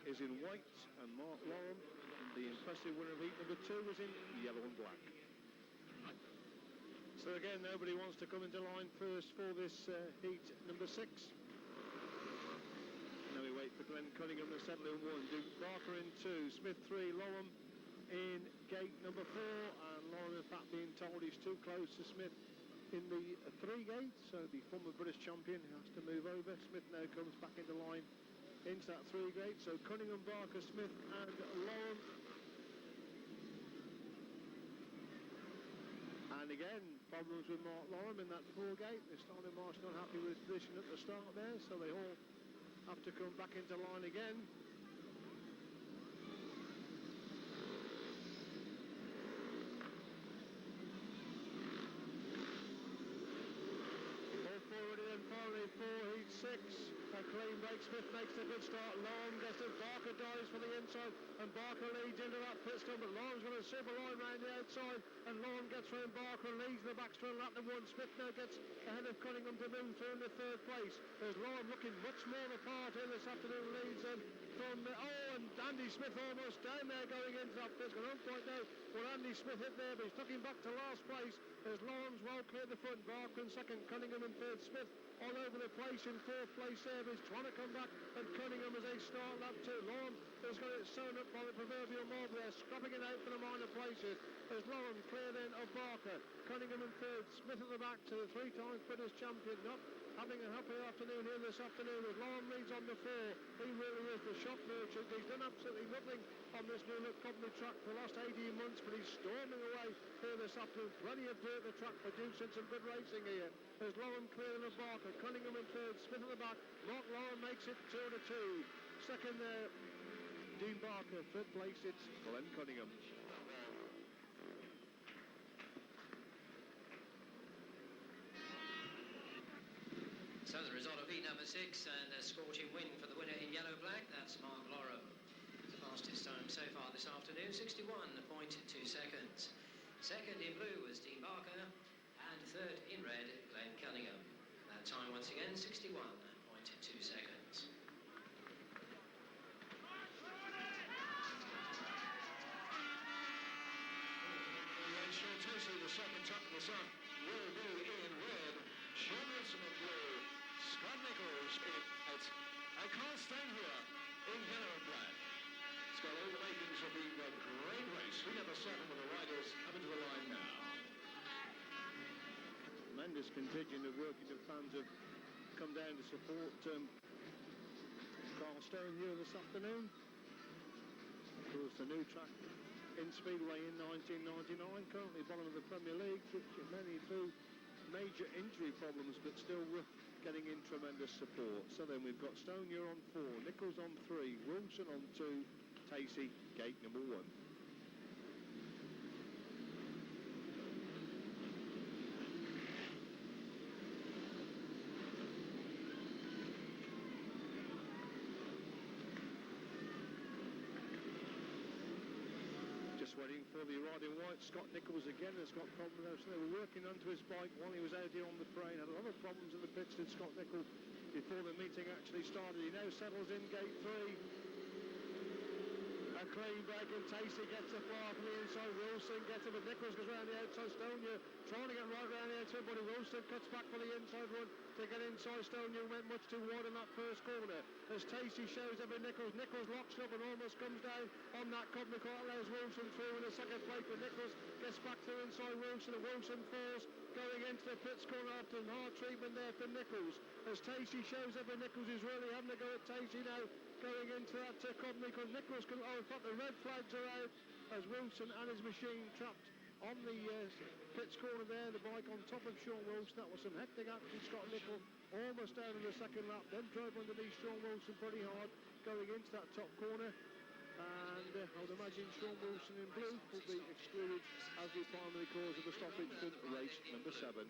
is in white. And Mark Loram, the impressive winner of heat number 2, is in yellow and black. So again, nobody wants to come into line first for this heat number 6. Now we wait for Glenn Cunningham to settle in 1. Duke Barker in 2. Smith 3. Loram in gate number 4. And Loram, in fact, being told he's too close to Smith in the 3 gate. So the former British champion has to move over. Smith now comes back into line into that 3 gate. So Cunningham, Barker, Smith and Loram. And again, problems with Mark Loram in that 4 gate. The starting marshal not happy with his position at the start there, so they all have to come back into line again. All forward and finally for heat 6. A clean break like Smith makes a good start. Long gets it. Barker dives for the inside, and Barker leads into that pit stop. But Long's got a super line round the outside, and Long gets round Barker and leads the backstraight lap to one. Smith now gets ahead of Cunningham to move through in the third place. There's Long looking much more apart here this afternoon. Leads from and Andy Smith almost down there going into that pit. I don't quite know what Andy Smith hit there, but he's looking back to last place. There's Long's well cleared the front. Barker in second, Cunningham in third. Smith all over the place in fourth place there, but he's trying to come back, and Cunningham as they start lap two. Long has got it sewn up by the proverbial mob there, scrapping it out for the minor places. There's Long clear then of Barker. Cunningham in third. Smith at the back to the three-time British champion. Not having a happy afternoon here this afternoon as Long leads on the four. He really is the shop merchant. He's done absolutely nothing on this new look Coventry track for the last 18 months, but he's storming away here this afternoon. Plenty of dirt the track, producing some good racing here. There's Lauren clearing of Barker. Cunningham in third. Smith at the back. Mark Lauren makes it 2-2. Second there, Dean Barker. Third place, it's Glenn Cunningham. So the result of heat number 6, and a scorching win for the winner in yellow-black. That's Mark Lorrow. The fastest time so far this afternoon, 61.2 seconds. Second in blue was Dean Barker, and third in red, Glenn Cunningham. That time once again, 61.2 seconds. The second top of the sun will be in red. Sean Wilson in blue. Scott Nichols in white. I can't stand here in yellow and black. It's got all the makings of being a great race. We have a 7 with the riders coming to the line now. Tremendous contingent of working fans have come down to support Carl Stone here this afternoon. Of course, the new track in Speedway in 1999, currently bottom of the Premier League, which many through major injury problems, but still getting in tremendous support. So then we've got Stone here on 4, Nichols on 3, Wilson on 2, Tacey, gate number 1. Waiting for the ride in white. Scott Nichols again has got problems. So they were working onto his bike while he was out here on the parade. Had a lot of problems in the pits, did Scott Nichols, before the meeting actually started. He now settles in gate 3. A clean break, and Tacey gets a fly from the inside. Wilson gets it, but Nichols goes round the outside. Stone trying to get right round the outside, but Wilson cuts back for the inside run to get inside. Stone went much too wide in that first corner. As Tacey shows up in Nichols locks up and almost comes down on that Coventry car. Allows Wilson through in the second plate, but Nichols gets back through inside Wilson, and Wilson falls going into the pits corner after hard treatment there for Nichols. As Tacey shows up, and Nichols is really having a go at Tacey now, going into that Coventry, because Nichols can, in fact the red flags are out as Wilson and his machine trapped on the pits corner there, the bike on top of Sean Wilson. That was some hectic action. Scott Nichols almost down in the second lap, then drove underneath Sean Wilson pretty hard going into that top corner. And I would imagine Sean Wilson in blue will be excluded as the primary cause of the stoppage from race number 7.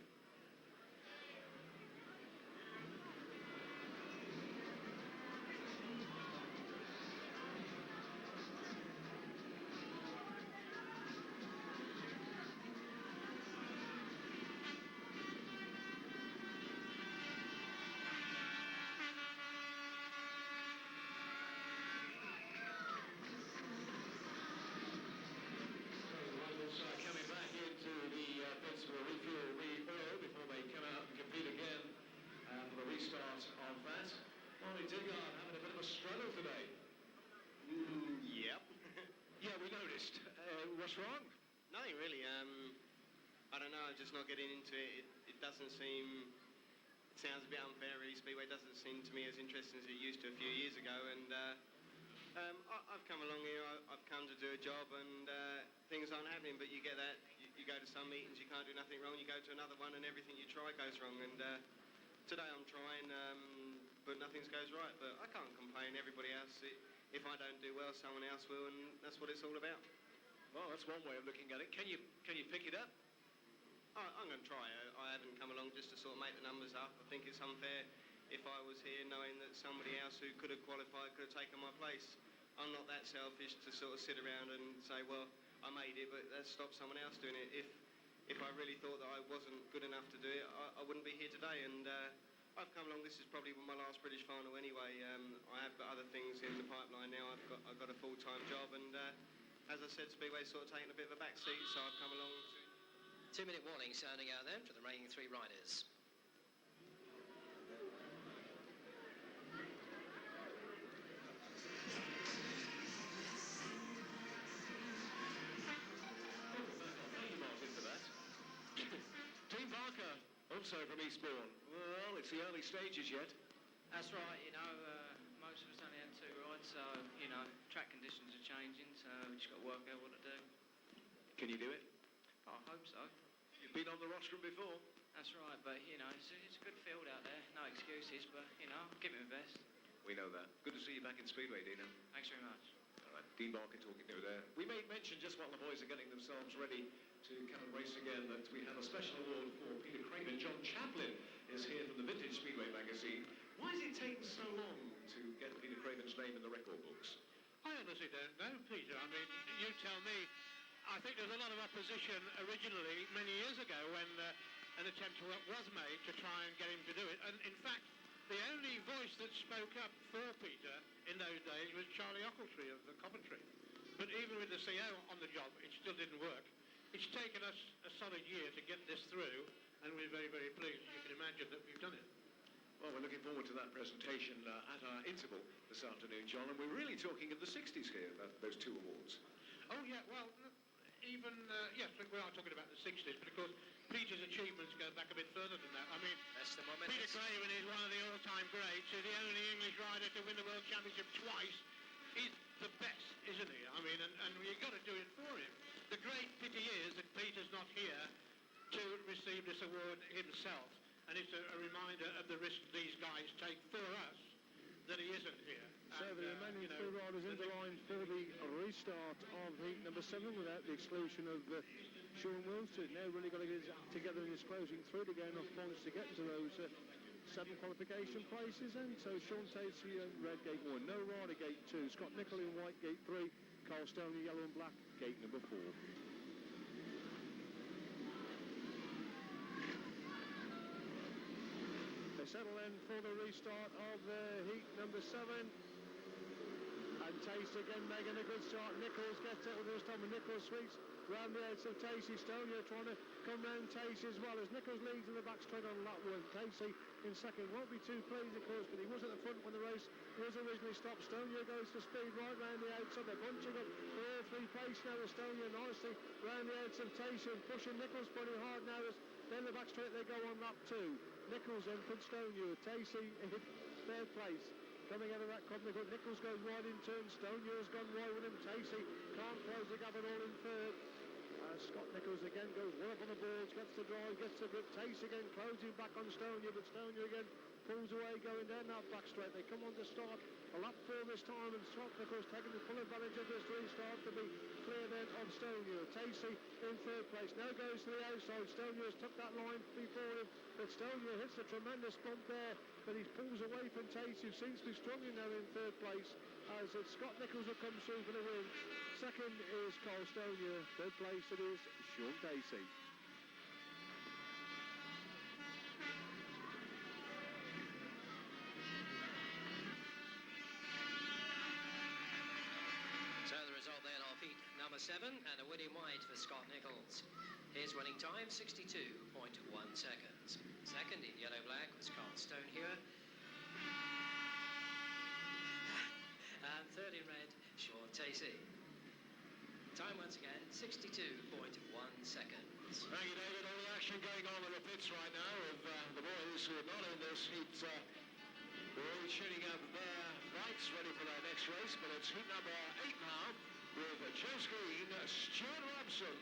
What's wrong? Nothing really. I don't know. I'm just not getting into it. It doesn't seem. It sounds a bit unfair, really. Speedway doesn't seem to me as interesting as it used to a few years ago. And I've come along here. I've come to do a job, and things aren't happening. But you get that. You go to some meetings, you can't do nothing wrong. You go to another one, and everything you try goes wrong. And today I'm trying, but nothing goes right. But I can't complain. Everybody else. If I don't do well, someone else will, and that's what it's all about. Well, that's one way of looking at it. Can you pick it up? I'm going to try. I haven't come along just to sort of make the numbers up. I think it's unfair if I was here, knowing that somebody else who could have qualified could have taken my place. I'm not that selfish to sort of sit around and say, well, I made it, but let's stop someone else doing it. If I really thought that I wasn't good enough to do it, I wouldn't be here today. And I've come along. This is probably my last British final anyway. I have got other things in the pipeline now. I've got a full-time job, and as I said, Speedway's sort of taken a bit of a back seat, so I've come along to... 2-minute warning sounding out then for the remaining 3 riders. Dean Parker, also from Eastbourne. Well, it's the early stages yet. That's right, you know, most of us only had 2 rides, so, you know, track conditions are changing, so we just got to work out what to do. Can you do it? I hope so. You've been on the rostrum before. That's right, but, you know, it's a good field out there, no excuses, but, you know, I'll give it my best. We know that. Good to see you back in Speedway, Dina. Thanks very much. All right, Dean Barker talking to you there. We made mention just while the boys are getting themselves ready to come and race again that we have a special award for Peter Craven. John Chaplin is here from the Vintage Speedway magazine. Why has it taken so long to get Peter Craven's name in the record books? I honestly don't know, Peter. I mean, you tell me. I think there's a lot of opposition originally, many years ago, when an attempt was made to try and get him to do it. And in fact, the only voice that spoke up for Peter in those days was Charlie Ochiltree of Coventry. But even with the CO on the job, it still didn't work. It's taken us a solid year to get this through, and we're very, very pleased, as you can imagine, that we've done it. Well, we're looking forward to that presentation at our interval this afternoon, John, and we're really talking of the 60s here, those 2 awards. Oh, yeah, well, even, yes, we are talking about the 60s, but of course, Peter's achievements go back a bit further than that. I mean, That's the moment. Peter Craven is one of the all-time greats. He's the only English rider to win the World Championship twice. He's the best, isn't he? I mean, and you've got to do it for him. The great pity is that Peter's not here to receive this award himself, and it's a reminder of the risk these guys take for us that he isn't here. So the remaining 3 riders in the line for the restart of heat number 7 without the exclusion of Sean Wilson. Now really got to get his act together in his closing through to get enough points to get into those 7 qualification places. And so Sean Tacey in red gate 1, no rider gate 2, Scott Nicol in white gate 3, Carl Stone in yellow and black gate number 4. Settle in for the restart of heat number 7. And Tacey again making a good start. Nichols gets it with this time, and Nichols sweeps round the edge of Tacey. Stonio trying to come round Tacey as well as Nichols leads in the back straight on lap 1. Tacey in second. Won't be too pleased, of course, but he was at the front when the race was originally stopped. Stonio goes to speed right round the outside. They're bunching up for all 3 pace now with Stonio nicely round the edge of Tacey and pushing Nichols pretty hard now as then the back straight they go on lap 2. Nichols then puts Stonio. Tacey in 3rd place. Coming out of that corner, Nichols goes wide in turn. Stonio's gone wide with him. Tacey can't close the gap at all in 3rd. Scott Nichols again goes well up on the boards, gets the drive, gets the grip. Tacey again closing back on Stonio, but Stonio again pulls away, going down that back straight. They come on to start a lap 4 this time, and Scott Nichols taking the full advantage of this restart to be clear then of Stonio. Tacey in 3rd place. Now goes to the outside. Stonio's took that line before him, but Stonio hits a tremendous bump there, but he pulls away from Tacey, who seems to be struggling now in 3rd place, as it's Scott Nichols who comes through for the win. Second is Carl Stonio. 3rd place it is Sean Tacey. So the result then of heat number 7, and a winning white for Scott Nichols. His winning time 62.1 seconds. Second in yellow-black was Carl Stone here. And 3rd in red, Sean Tacey. Time once again, 62.1 seconds. Thank you, David. All the action going on in the pits right now of the boys who are not in this heat. They're all tuning up their bikes ready for their next race, but it's heat number 8 now with Joe Green, Stuart Robson,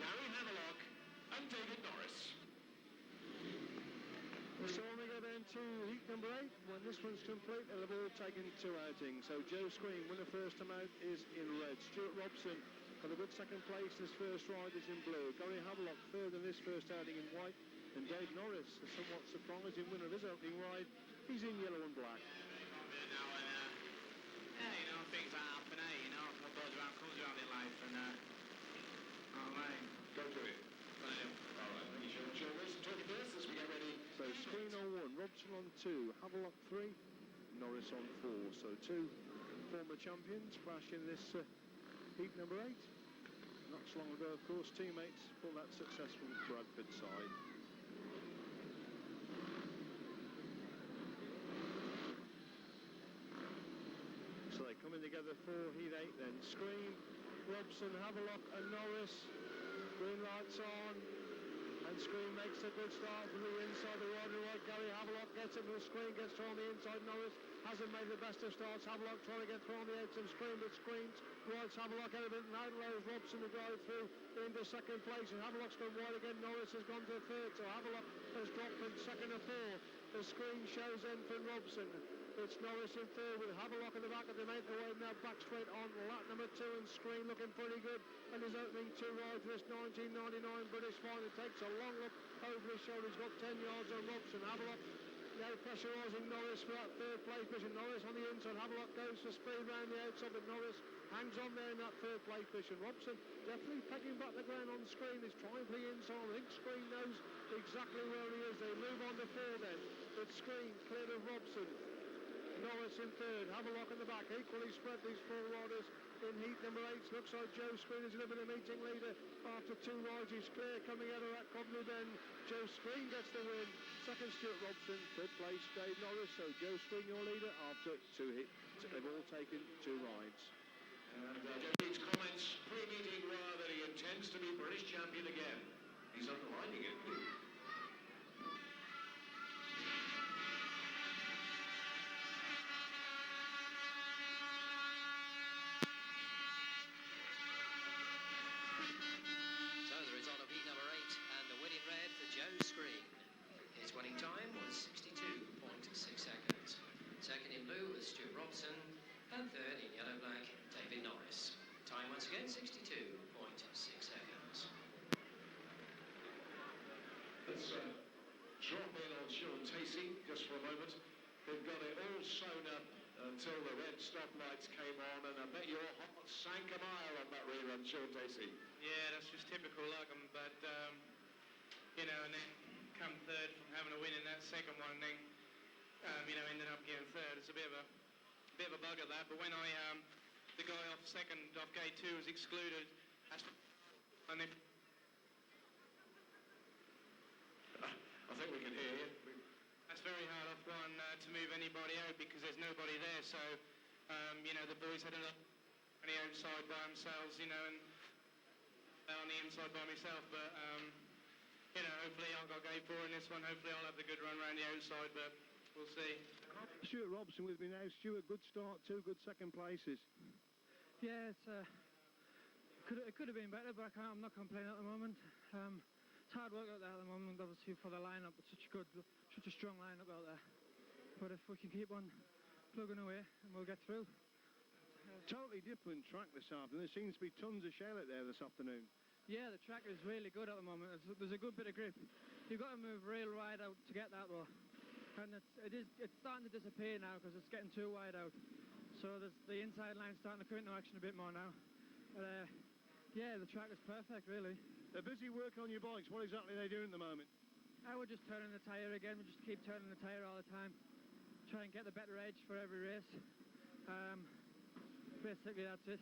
Gary Havelock and David Norris. So when we go down to heat number 8, when this one's complete, they'll have all taken 2 outings. So Joe Screen, winner first time out, is in red. Stuart Robson got a good second place. His first ride is in blue. Gary Havelock third in this first outing in white. And Dave Norris, a somewhat surprising winner of his opening ride, He's in yellow and black. Yeah, you know, things happen, you know, what goes around comes around in life, and, oh, man. Go to it. All right, thank you, Sean Wilson talking first as we get ready. So Screen on 1, Robson on 2, Havelock 3, Norris on 4. So 2 former champions crash in this heat number 8. Not so long ago, of course, teammates for that successful Bradford side. So they come in together for heat 8 then. Screen, Robson, Havelock and Norris. Green lights on. And Screen makes a good start from the inside, the wide and right. Gary Havelock gets into the Screen, gets through on the inside. Norris hasn't made the best of starts. Havelock trying to get through on the edge of Screen, but Screen's rights Havelock out of it, and outlows Robson to drive through into second place. And Havelock's gone wide again. Norris has gone to third, so Havelock has dropped from second to fourth. The Screen shows in for Robson. It's Norris in third with Havelock in the back, and they make their way now back straight on lap number 2, and Screen looking pretty good, and his opening 2 rides for this 1999 British final. It takes a long look over his shoulder. He's got 10 yards on Robson. Havelock now pressurising Norris for that third place position. Norris on the inside. Havelock goes for speed round the outside, but Norris hangs on there in that third place position. Robson definitely pegging back the ground on Screen. He's trying for the inside. I think Screen knows exactly where he is. They move on to 4 then. It's Screen cleared of Robson. Norris in third, Havelock in the back, equally spread these 4 riders in heat number 8. Looks like Joe Screen is going to be the meeting leader after 2 rides. He's clear coming out of that Coventry bend. Joe Screen gets the win. Second, Stuart Robson. Third place, Dave Norris. So Joe Screen, your leader after 2 hits. They've all taken 2 rides. And Joe's comments pre-meeting were that he intends to be British champion again. He's underlining it. So the result of heat number 8, and the win in red for Joe Screen. His winning time was 62.6 seconds. Second in blue was Stuart Robson, and third in yellow-black, David Norris. Time once again, 62.6 seconds. Let's drop in on Sean Tacey just for a moment. They've got it all sewn up until the red stoplights came on, and I bet your heart sank a mile on that rerun, Sean Tacey. Yeah, that's just typical Lugham, but, you know, and then come third from having a win in that second one, and then, you know, ended up getting third. It's a bit of a bugger that, but when the guy off gate 2 was excluded, and then I think we can hear you. that's very hard off one to move anybody out because there's nobody there. So, you know, the boys had enough on the outside by themselves, you know, and on the inside by myself. But, you know, hopefully I've got gate 4 in this one. Hopefully I'll have the good run around the outside, but we'll see. Stuart Robson with me now. Stuart, good start, 2 good second places. Yeah, it could have been better, but I'm not complaining at the moment. It's hard work out there at the moment, obviously, for the lineup. It's such a strong lineup out there. But if we can keep on plugging away, and we'll get through. Totally different track this afternoon. There seems to be tons of shell out there this afternoon. Yeah, the track is really good at the moment. There's a good bit of grip. You've got to move real wide out to get that though. And it's starting to disappear now because it's getting too wide out. So the inside line's starting to come into action a bit more now. But yeah, the track is perfect really. They're busy working on your bikes. What exactly are they doing at the moment? We're just turning the tyre again. We just keep turning the tyre all the time. Try and get the better edge for every race. Basically that's it.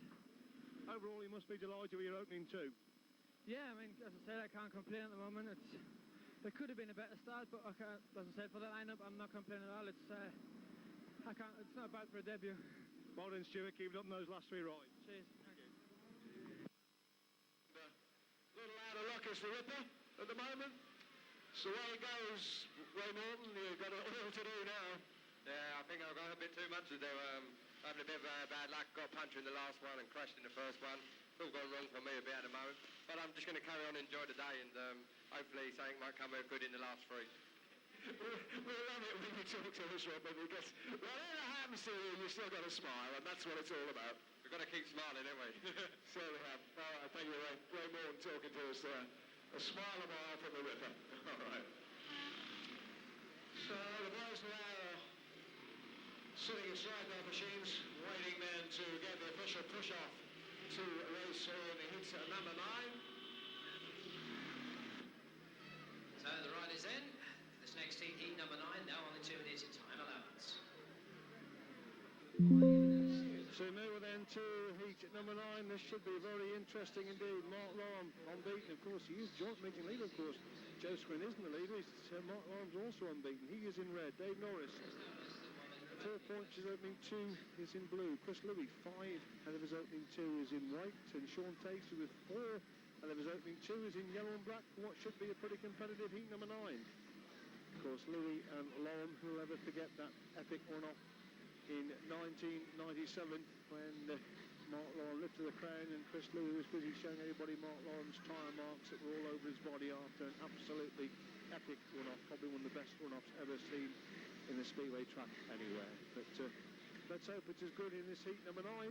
Overall, you must be delighted with your opening 2. Yeah, I mean, as I said, I can't complain at the moment. It could have been a better start, but as I said, for the lineup, I'm not complaining at all. It's not bad for a debut. Well done, Stuart. Keep it up in those last 3 rides. Cheers. Thank you. Little out of luck is the Ripper at the moment. So away it goes, Ray Morton. You've got it all to do now. Yeah, I think I've got a bit too much to do. Having a bit of bad luck, got a puncher in the last one and crashed in the first one. It's all gone wrong for me a bit at the moment. But I'm just going to carry on and enjoy the day, and hopefully something might come out good in the last 3. We love it when you talk to us, Ripper, because whatever happens to you, you've still got a smile, and that's what it's all about. We've got to keep smiling, haven't we? So we have. All right, thank you, Ray Morton, talking to us there. A smile a mile from the Ripper. All right. So the boys now sitting aside their machines, waiting then to get the official push-off to race in heat number 9. So the riders then, this next heat, heat number 9, now on the 2-minute time allowance. So move then to heat number 9. This should be very interesting indeed. Mark Loram unbeaten, of course. He is joint meeting leader, of course. Joe Screen isn't the leader. Mark Loram's also unbeaten. He is in red. Dave Norris, 4 points is opening, 2 is in blue. Chris Louis, 5 out of his opening 2 is in white. And Sean Tacey with 4 out of his opening 2 is in yellow and black. What should be a pretty competitive heat number 9. Of course, Louis and Loram, who'll ever forget that epic one-off in 1997 when Mark Loram lifted the crown and Chris Louis was busy showing everybody Mark Loram's tyre marks that were all over his body after an absolutely epic run-off, probably one of the best run-offs ever seen in the speedway track anywhere. But let's hope it's as good in this heat number 9.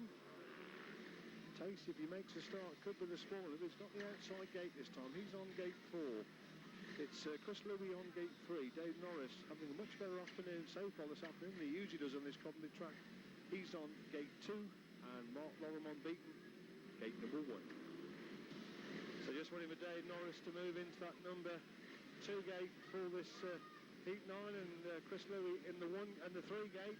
Tace, if he makes a start, could be the spoiler. He's got the outside gate this time. He's on gate 4. It's Chris Louis on gate 3. Dave Norris having a much better afternoon so far this afternoon than he usually does on this Coventry track. He's on gate 2 and Mark Loram unbeaten, gate number 1. So just waiting for Dave Norris to move into that number 2 gate for this heat 9 and Chris Louis in the 1 and the 3 gate.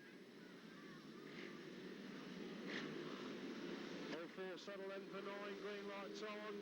04 settle in for 9, green lights on.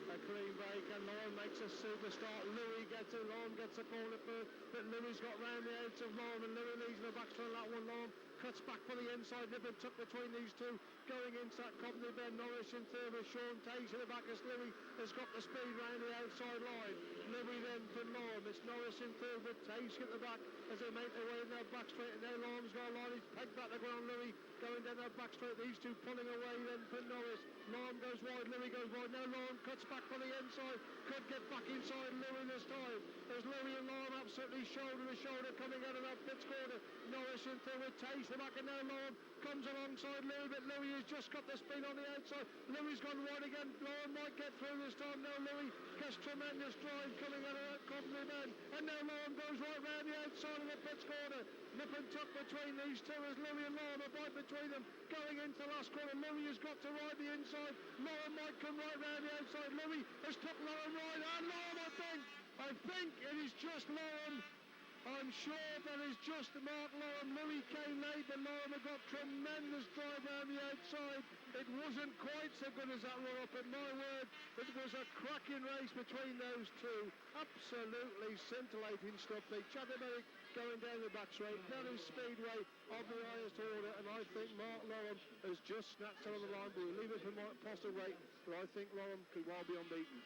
A clean break and Loram makes a super start. Louis gets it, Loram gets a corner first, but Louis got round the edge of Loram and Louis leaves in the backstraight on that one. Loram cuts back for the inside, nip and tuck between these two, going into that Coventry bend. Norris in third with Sean Tace in the back as Louis has got the speed round the outside line. Louis then to Loram, it's Norris in third with Tace at the back as they make their way in their back straight, and now Loram's got a line, he's pegged back the ground. Louis going down their back straight, these two pulling away then for Norris. Loram goes wide, Louis goes wide, now Loram cuts back for the inside, could get back inside Louis this time, as Louis and Loram absolutely shoulder to shoulder coming out of that pits corner. Norris in third with Tace the back, and now Loram comes alongside Louis, but Louis has just got the speed on the outside. Louis gone wide again, Loram might get through this time. Now Louis gets tremendous drive coming out of that Coventry bend, and now Loram goes right round the outside of the pits corner. Nip and tuck between these two as Louis and Loram are right between them going into the last corner. Louis has got to ride the inside, Loram might come right round the outside. Louis has took Loram right, and Loram I think it is just Loram. I'm sure that is just Mark Loram. Louis came late, but Loram had got tremendous drive round the outside. It wasn't quite so good as that run-up, but my word, it was a cracking race between those two. Absolutely scintillating stuff. They chatted about it going down the back straight. That is speedway of the highest order, and I think Mark Loram has just snatched out of the line. We'll leave it for Mike Postlewaite, but I think Loram could well be unbeaten.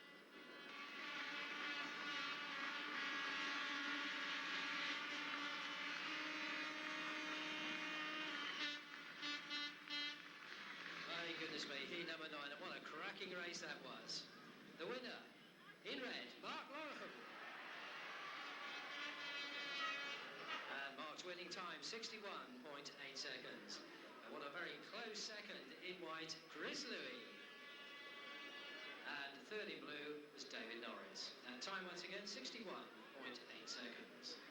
Goodness me, heat number 9, and what a cracking race that was. The winner, in red, Mark Loram. And Mark's winning time, 61.8 seconds. And what a very close second in white, Chris Louis. And third in blue was David Norris. And time once again, 61.8 seconds.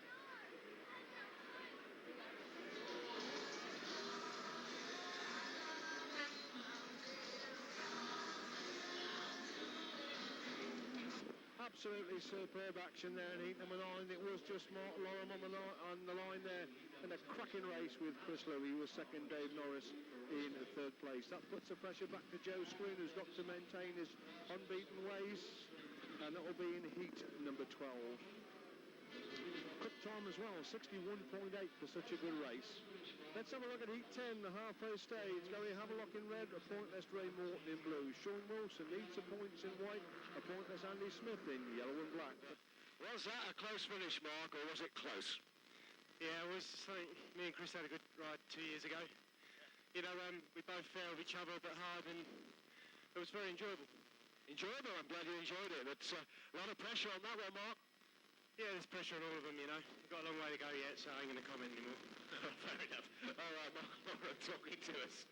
Absolutely superb action there in heat number 9. It was just Mark Loram on the line there, and a cracking race with Chris Louis, who was second, Dave Norris in third place. That puts the pressure back to Joe Screen, who's got to maintain his unbeaten ways, and that will be in heat number 12. Quick time as well, 61.8 for such a good race. Let's have a look at heat 10, the halfway stage. Gary Havelock in red, a pointless Ray Morton in blue. Sean Wilson leads the points in white, a pointless Andy Smith in yellow and black. Was that a close finish, Mark, or was it close? Yeah, it was something. Me and Chris had a good ride 2 years ago. You know, we both failed each other a bit hard, and it was very enjoyable. Enjoyable? I'm glad you enjoyed it. It's a lot of pressure on that one, Mark. Yeah, there's pressure on all of them, you know. We've got a long way to go yet, so I ain't going to comment anymore. Fair enough. All right, Mark Loram talking to us.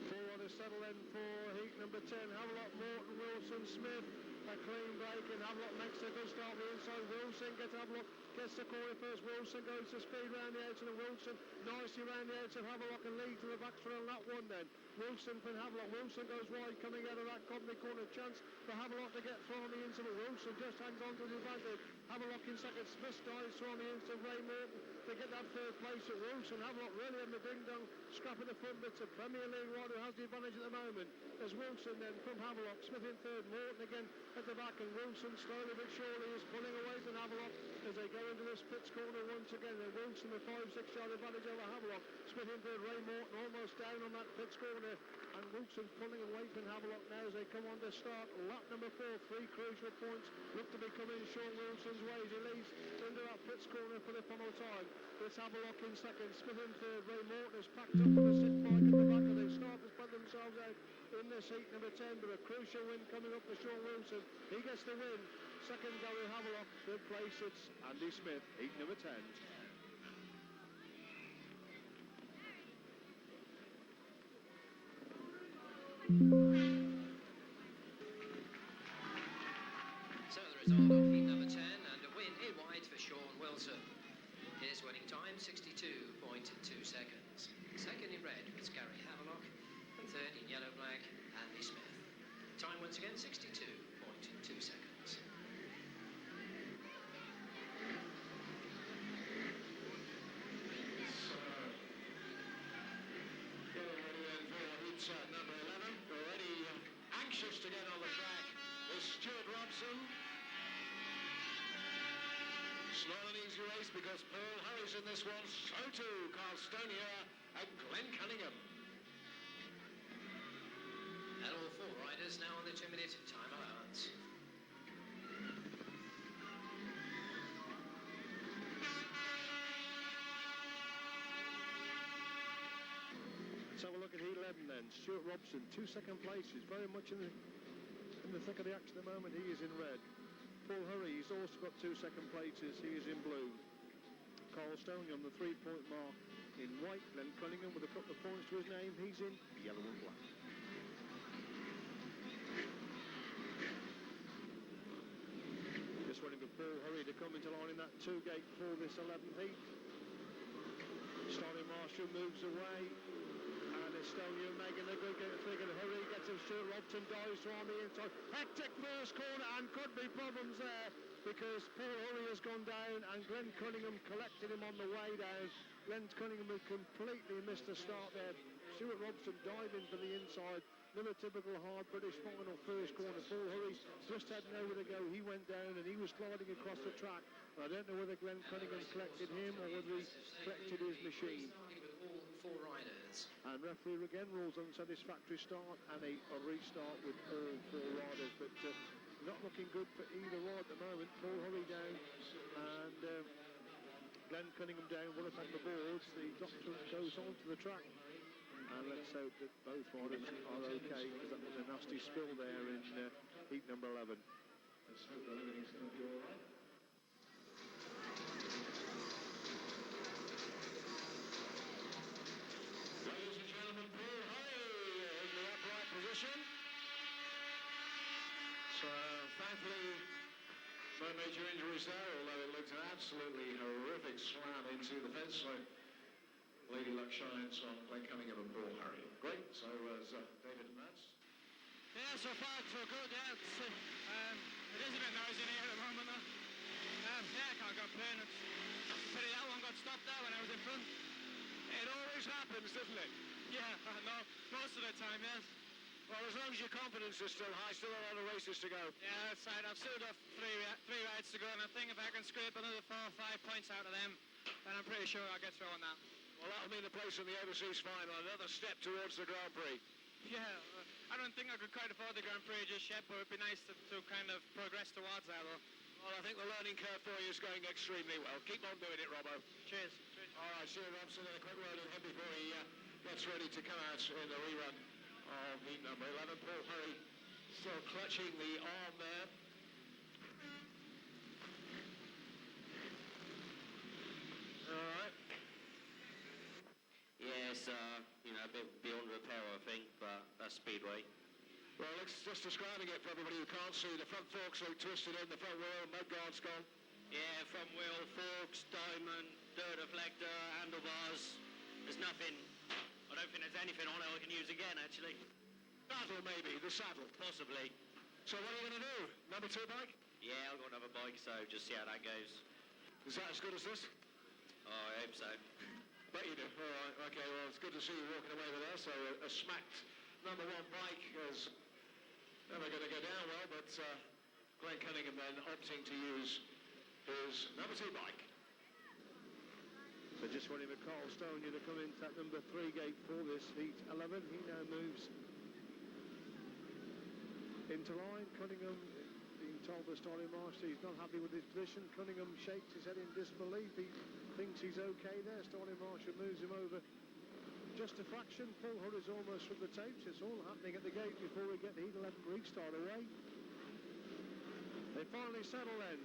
Forward to settle in for heat number 10. Havelock, Morton, Wilson, Smith, a clean break, and Havelock makes a good start on the inside. Wilson gets Havelock, gets the corner first. Wilson goes to speed round the outside of Wilson, nicely round the outside of Havelock, and leads to the back on that one then. Wilson from Havelock. Wilson goes wide, coming out of that Coventry corner. Chance for Havelock to get through on the inside, but Wilson just hangs on to the advantage. Havelock in second. Smith dives through on the inside. Ray Morton to get that third place at Wilson. Havelock really having a ding-dong scrap at the front, but it's a Premier League rider who has the advantage at the moment. There's Wilson then from Havelock. Smith in third. Morton again at the back, and Wilson slowly but surely is pulling away from Havelock as they go into this pits corner once again. And Wilson with 5-6 yard advantage over Havelock. Smith in third. Ray Morton almost down on that pits corner, and Wilson's pulling away from Havelock now as they come on to start lap number 4. 3 crucial points look to be coming Sean Wilson's way as he leads into that pits corner for the final time. It's Havelock in second. Smith in third. Ray Morton is packed up with a sit bike at the back, and they start to spread themselves out in this heat number 10, but a crucial win coming up for Sean Wilson. He gets the win. Second, Gary Havelock. Third place, it's Andy Smith, heat number 10. So the result of heat number 10, and a win in white for Sean Wilson. His winning time 62.2 seconds. Second in red was Gary Havelock, and third in yellow-black Andy Smith. Time once again 62.2 seconds. Number 11, already anxious to get on the track, is Stuart Robson. It's not an easy race because Paul Harris in this one, so too Carl Stonier and Glenn Cunningham. And all 4 riders now on the 2-minute time allowance. Let's have a look at heat 11 then. Stuart Robson, 2 second places, very much in the thick of the action at the moment. He is in red. Paul Hurry, he's also got 2 second places. He is in blue. Carl Stoney on the 3-point mark in white. Glenn Cunningham with a couple of points to his name. He's in yellow and black. Just waiting for Paul Hurry to come into line in that 2-gate for this 11th heat. Starting Marshall moves away. Estonia making a good figure. Hurry gets him. Stuart Robson dives on the inside. Hectic first corner, and could be problems there because Paul Hurry has gone down and Glenn Cunningham collected him on the way down. Glenn Cunningham had completely missed the start there. Stuart Robson diving for the inside. Another typical hard British final first corner. Paul Hurry just had nowhere to go. He went down and he was gliding across the track. I don't know whether Glenn Cunningham collected him or whether he collected his machine. All 4 riders. And referee again rules unsatisfactory start and a restart with all 4 riders, but not looking good for either ride at the moment. Paul Hurry down and Glenn Cunningham down. One up on the boards. The doctor goes on to the track, and let's hope that both riders are okay, because that was a nasty spill there in heat number 11. Let's hope that everything's going to be all right. So thankfully no major injuries there, although it looked an absolutely horrific slam into the fence. So Lady Luck shines on Glenn Cunningham and Paul Harry. Great. So David and Matt. Yeah, so far so good. Yeah, it is a bit noisy in here at the moment though. Yeah, I can't complain. It's pity that one got stopped there when I was in front. It always happens, doesn't it? Yeah, no, most of the time, yes. Well, as long as your confidence is still high, still a lot of races to go. Yeah, that's right. I've still got three rides to go, and I think if I can scrape another 4 or 5 points out of them, then I'm pretty sure I'll get through on that. Well, that'll mean the place in the overseas final, another step towards the Grand Prix. Yeah, I don't think I could quite afford the Grand Prix just yet, but it'd be nice to kind of progress towards that, though. Well, I think the learning curve for you is going extremely well. Keep on doing it, Robbo. Cheers. All right, Stuart Robson in a quick word in him before he gets ready to come out in the rerun of heat number 11. Paul Hurry still clutching the arm there. All right. Yes, you know, a bit beyond repair, I think, but that's Speedway. Well, it's just describing it for everybody who can't see. The front forks are twisted in, the front wheel, mudguard's gone. Yeah, front wheel, forks, diamond, dirt deflector, handlebars. There's nothing. I don't think there's anything on it I can use again, actually. Saddle, maybe, the saddle. Possibly. So what are you going to do? Number 2 bike? Yeah, I've got another bike, so just see how that goes. Is that as good as this? Oh, I hope so. Bet you do. All right, okay, well, it's good to see you walking away with that. So a smacked number 1 bike is never going to go down well, but Glenn Cunningham then opting to use his number 2 bike. So just waiting for Carl Stonier to come into that number 3 gate for this heat 11. He now moves into line. Cunningham being told by Starling Marshall he's not happy with his position. Cunningham shakes his head in disbelief. He thinks he's okay there. Starling Marshall moves him over just a fraction. Paul Hurry's almost from the tapes. It's all happening at the gate before we get the heat 11 restart away. They finally settle then.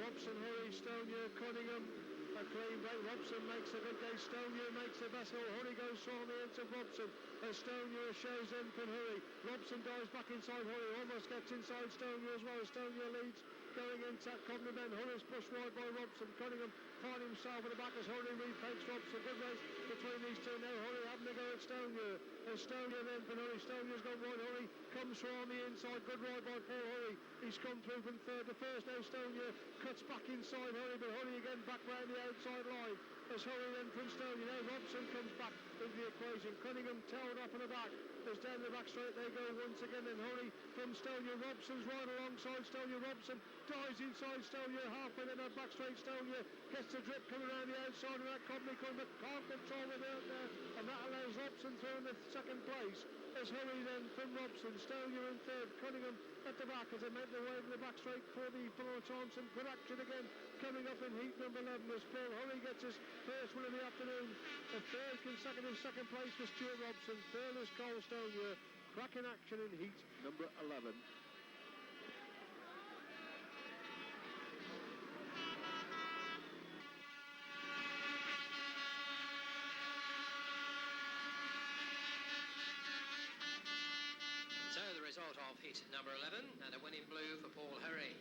Robson, Hurry, Stonier, Cunningham. A clean break. Robson makes a good day. Stonier makes the best. Hurry goes strongly into Robson. As Stonier shows in from Hurry. Robson dives back inside Hurry. Almost gets inside Stonier as well. Stonier leads going into that Coventry men. Hurry's pushed wide by Robson. Cunningham finding himself at the back as Hurry repaints Robson. Good race between these two now. Hurry having a go at Stonier. As Stonier then from Hurry. Stonier's gone wide. Hurry comes through on the inside. Good ride by Paul Hurry. He's come through from third to first. Now Stonier cuts back inside Hurry, but Hurry again back round the outside line. As Hurry then from Stonier. Now Robson comes back into the equation. Cunningham tailed up in the back. As down the back straight they go once again. Then Hurry from Stonier. Robson's right alongside Stonier. Robson dives inside Stonier. Halfway in that back straight. Stonier gets the drip coming around the outside of that Coventry car, but can't control it out there. And that allows Robson through in the second place. As Hurry then from Robson. Stonier in third. Cunningham at the back as they make their way to the back straight for the Fuller Thompson. Good action again coming up in heat number 11 as Paul Hurry gets his first win of the afternoon. A third consecutive second place for Stuart Robson. Third is Carl Stonier. Cracking action in heat number 11. So the result of heat number 11, and a win in blue for Paul Hurry.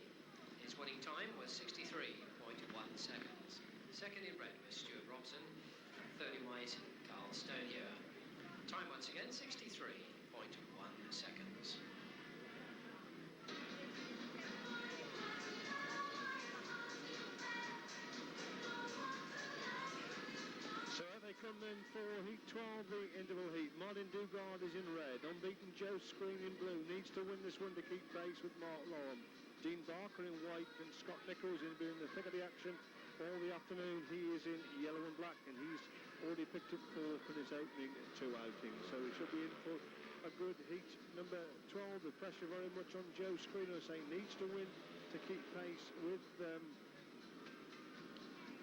His winning time was 63.1 seconds. Second in red was Stuart Robson. Third in white, Carl Stonier. Time once again 63.1 seconds. So they come then for heat 12, the interval heat. Martin Dugard is in red. Unbeaten Joe Screen in blue. Needs to win this one to keep pace with Mark Lorne. Dean Barker in white and Scott Nichols in the thick of the action all the afternoon. He is in yellow and black, and he's already picked up fourth in his opening 2 outings. So he should be in for a good heat number 12. The pressure very much on Joe Screen, who saying needs to win to keep pace with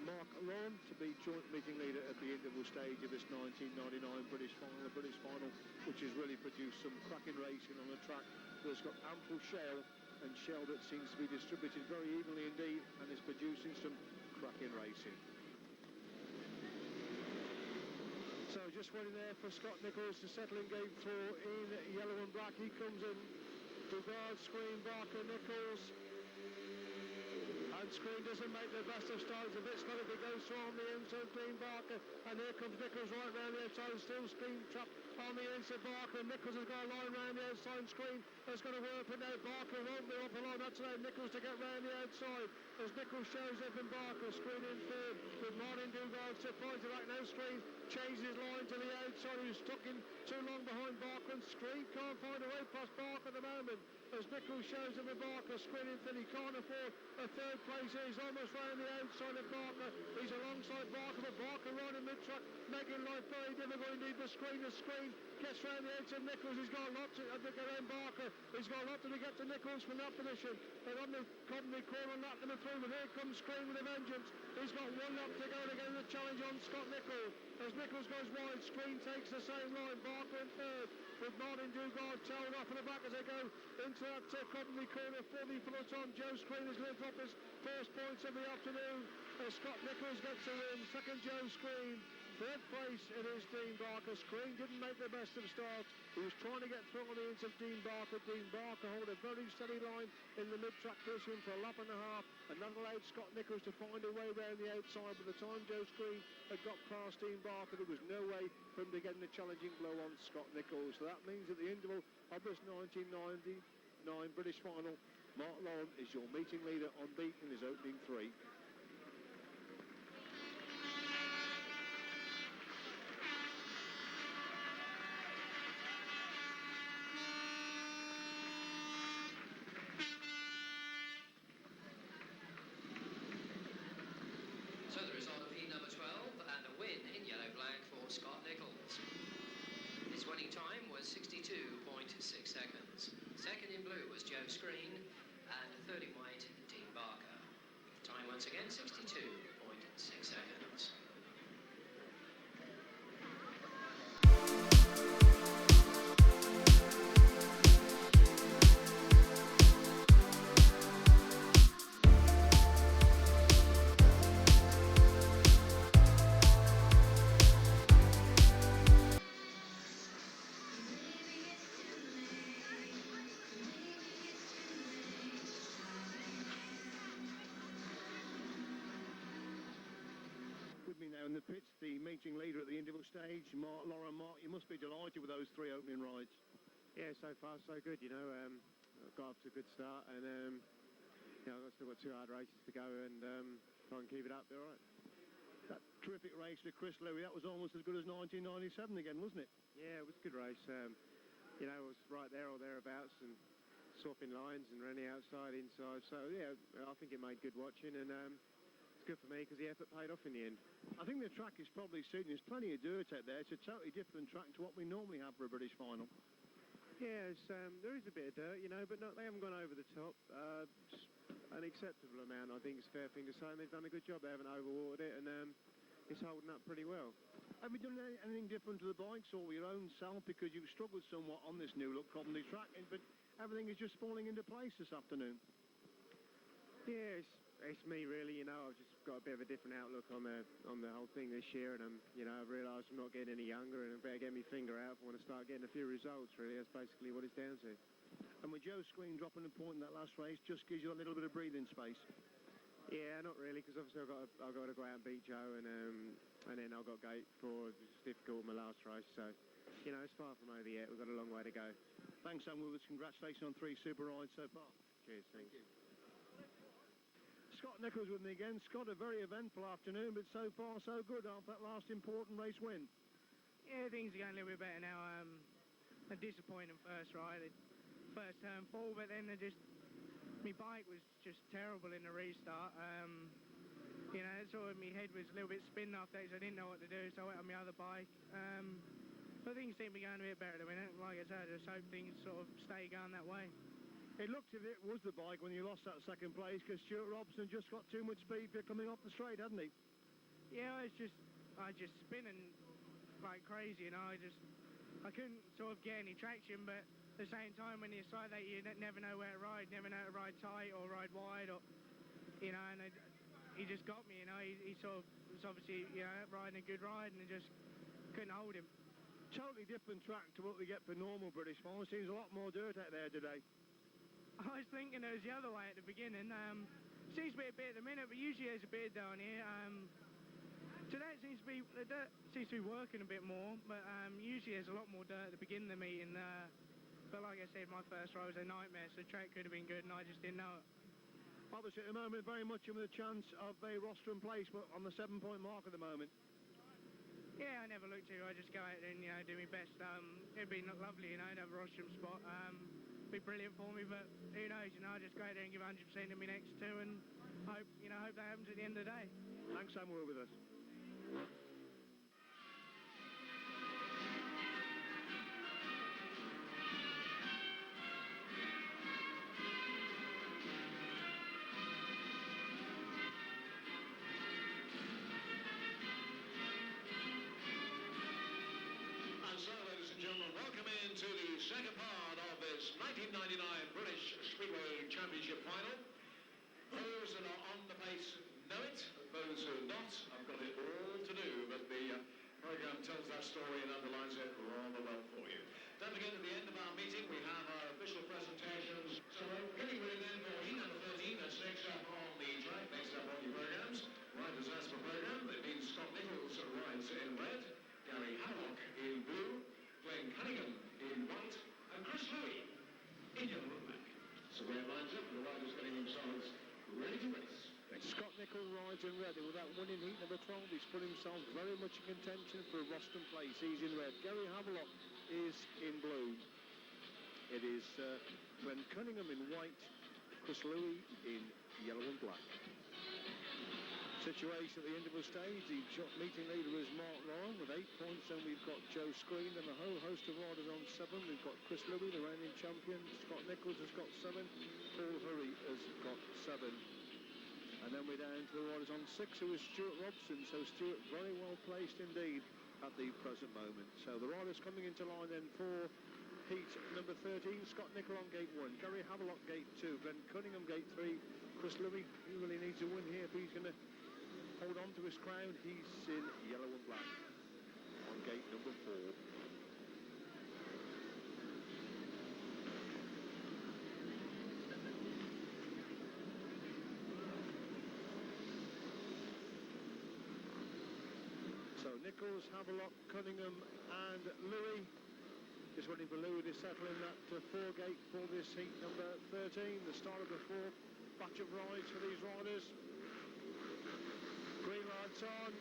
Mark Lorne to be joint meeting leader at the interval stage of this 1999 British final, which has really produced some cracking racing on a track that's got ample shell, and shell that seems to be distributed very evenly indeed, and is producing some cracking racing. So just waiting there for Scott Nichols to settle in gate 4 in yellow and black. He comes in. Dugard, Screen, Barker, Nichols. And Screen doesn't make the best of starts. A bit Scott if it goes through on the inside, Screen, Barker. And here comes Nichols right round the outside. Still Screen trapped on the inside. Barker. Nichols has got a line round the outside. Screen has got to work it now. Barker won't be up along. That's allowed Nichols to get round the outside. As Nichols shows up in Barker. Screen in third with Martin Dugard surprised to back now. Screen changes his line to the outside. He's stuck in too long behind Barker, and Screen can't find a way past Barker at the moment. As Nichols shows up in Barker. Screen in third. He can't afford a third place here. He's almost round the outside of Barker. He's alongside Barker, but Barker right in mid-track, making life very difficult indeed for Screen. The Screen gets round the edge of Nichols. He's got a lot to get around Barker. He's got a lot to get to Nichols from that position. They're on the Coventry corner on lap number 3, but here comes Screen with a vengeance. He's got 1 lap to go to get the challenge on Scott Nichols. As Nichols goes wide, Screen takes the same line. Barker in third, with Martin Dugard tailed off in the back as they go into that Coventry corner for the full time. Joe Screen is going to drop his first points of the afternoon. As Scott Nichols gets a win. Second, Joe Screen. Third place, it is Dean Barker. Screen didn't make the best of starts. He was trying to get through on the ends of Dean Barker. Dean Barker hold a very steady line in the mid-track position for a lap and a half, and that allowed Scott Nichols to find a way round the outside. By the time Joe Screen had got past Dean Barker, there was no way for him to get in a challenging blow on Scott Nichols. So that means at the interval of this 1999 British final, Mark Lauren is your meeting leader unbeaten in his opening three. So the result of heat number 12 and a win in yellow-black for Scott Nichols. His winning time was 62.6 seconds. Second in blue was Joe Screen and third in white Dean Barker. Time once again 62.6 seconds. With me now in the pits, the meeting leader at the interval stage, Mark Lauren. Mark, you must be delighted with those three opening rides. Yeah, so far so good. You know, I've got off to a good start, and you know, I've still got 2 hard races to go, and if I can keep it up, they're all right. That terrific race to Chris Louis, that was almost as good as 1997 again, wasn't it? Yeah, it was a good race. You know, it was right there or thereabouts, and swapping lines and running outside, inside. So yeah, I think it made good watching, and it's good for me because the effort paid off in the end. I think the track is probably suiting. There's plenty of dirt out there. It's a totally different track to what we normally have for a British final. Yeah, there is a bit of dirt, you know, but they haven't gone over the top. Just an acceptable amount, I think, is a fair thing to say, and they've done a good job. They haven't overwatered it, and it's holding up pretty well. Have you done anything different to the bikes or your own self? Because you've struggled somewhat on this new look Coventry track, but everything is just falling into place this afternoon. Yeah, it's me really, you know. I've just got a bit of a different outlook on the whole thing this year, and you know, I've realised I'm not getting any younger, and I better get my finger out if I want to start getting a few results. Really, that's basically what it's down to. And with Joe Screen dropping a point in that last race, just gives you a little bit of breathing space. Yeah, not really, because obviously I've got to go out and beat Joe, and then I've got Gate for it's difficult in my last race. So, you know, it's far from over yet. We've got a long way to go. Thanks, Sam Willis. Congratulations on 3 super rides so far. Cheers, thank you. Scott Nichols with me again. Scott, a very eventful afternoon, but so far so good after that last important race win. Yeah, things are going a little bit better now. A disappointing first ride, first turn full, but then my bike was just terrible in the restart. You know, sort of my head was a little bit spinning after that, so I didn't know what to do, so I went on my other bike. But things seem to be going a bit better at the minute. Like I said, I just hope things sort of stay going that way. It looked as if it was the bike when you lost that second place, because Stuart Robson just got too much speed for coming off the straight, hadn't he? Yeah, I was just spinning like crazy, you know. I couldn't sort of get any traction, but at the same time, when you're like that, you never know where to ride, never know to ride tight or ride wide, or you know. And he just got me, you know. He sort of was obviously, you know, riding a good ride, and I just couldn't hold him. Totally different track to what we get for normal British finals. Seems a lot more dirt out there today. I was thinking it was the other way at the beginning. Seems to be a bit at the minute, but usually there's a bit down here. Today it seems to be the dirt seems to be working a bit more, but usually there's a lot more dirt at the beginning of the meeting. But like I said, my first ride was a nightmare, so the track could have been good, and I just didn't know it. Obviously at the moment, very much with a chance of a rostrum place, but on the 7-point mark at the moment. Yeah, I never looked to. I just go out and, you know, do my best. It'd be lovely, you know, to have a rostrum spot. Be brilliant for me, but who knows, you know. I just go out there and give 100% in my next 2, and hope that happens at the end of the day. Thanks, Sam. We're with us. To the second part of this 1999 British Speedway Championship final. Those that are on the pace know it. Those who are not have got it all to do. But the that story and underlines it rather well for you. Don't forget, at the end of our meeting, we have our official presentations. So we're getting ready then for heat number 13. That's next up on the track, next up on your programs. Riders as per program. It means Scott Nichols rides in red, Gary Haddock in blue, Glenn Cunningham in white, and Chris Louis in yellow and black. So we're lined up, the riders getting themselves ready to race. Scott Nichols rides in red. With that winning heat number 12, he's put himself very much in contention for a Roston place. He's in red. Gary Havelock is in blue. It is Glenn Cunningham in white, Chris Louis in yellow and black. Situation at the end of the stage, the meeting leader is Mark Lauren with 8 points. Then we've got Joe Screen and a whole host of riders on 7. We've got Chris Louis, the reigning champion. Scott Nichols has got 7. Paul Hurry has got 7. And then we're down to the riders on 6, who is Stuart Robson. So Stuart very well placed indeed at the present moment. So the riders coming into line then for heat number 13. Scott Nichols on gate 1, Gary Havelock gate 2, Glenn Cunningham gate 3. Chris Louis, he really needs a win here if he's going to hold on to his crown. He's in yellow and black on gate number 4. So Nichols, Havelock, Cunningham and Louis. Just waiting for Louis to settle in that 4 gate for this heat number 13. The start of the 4th batch of rides for these riders. Green lights on.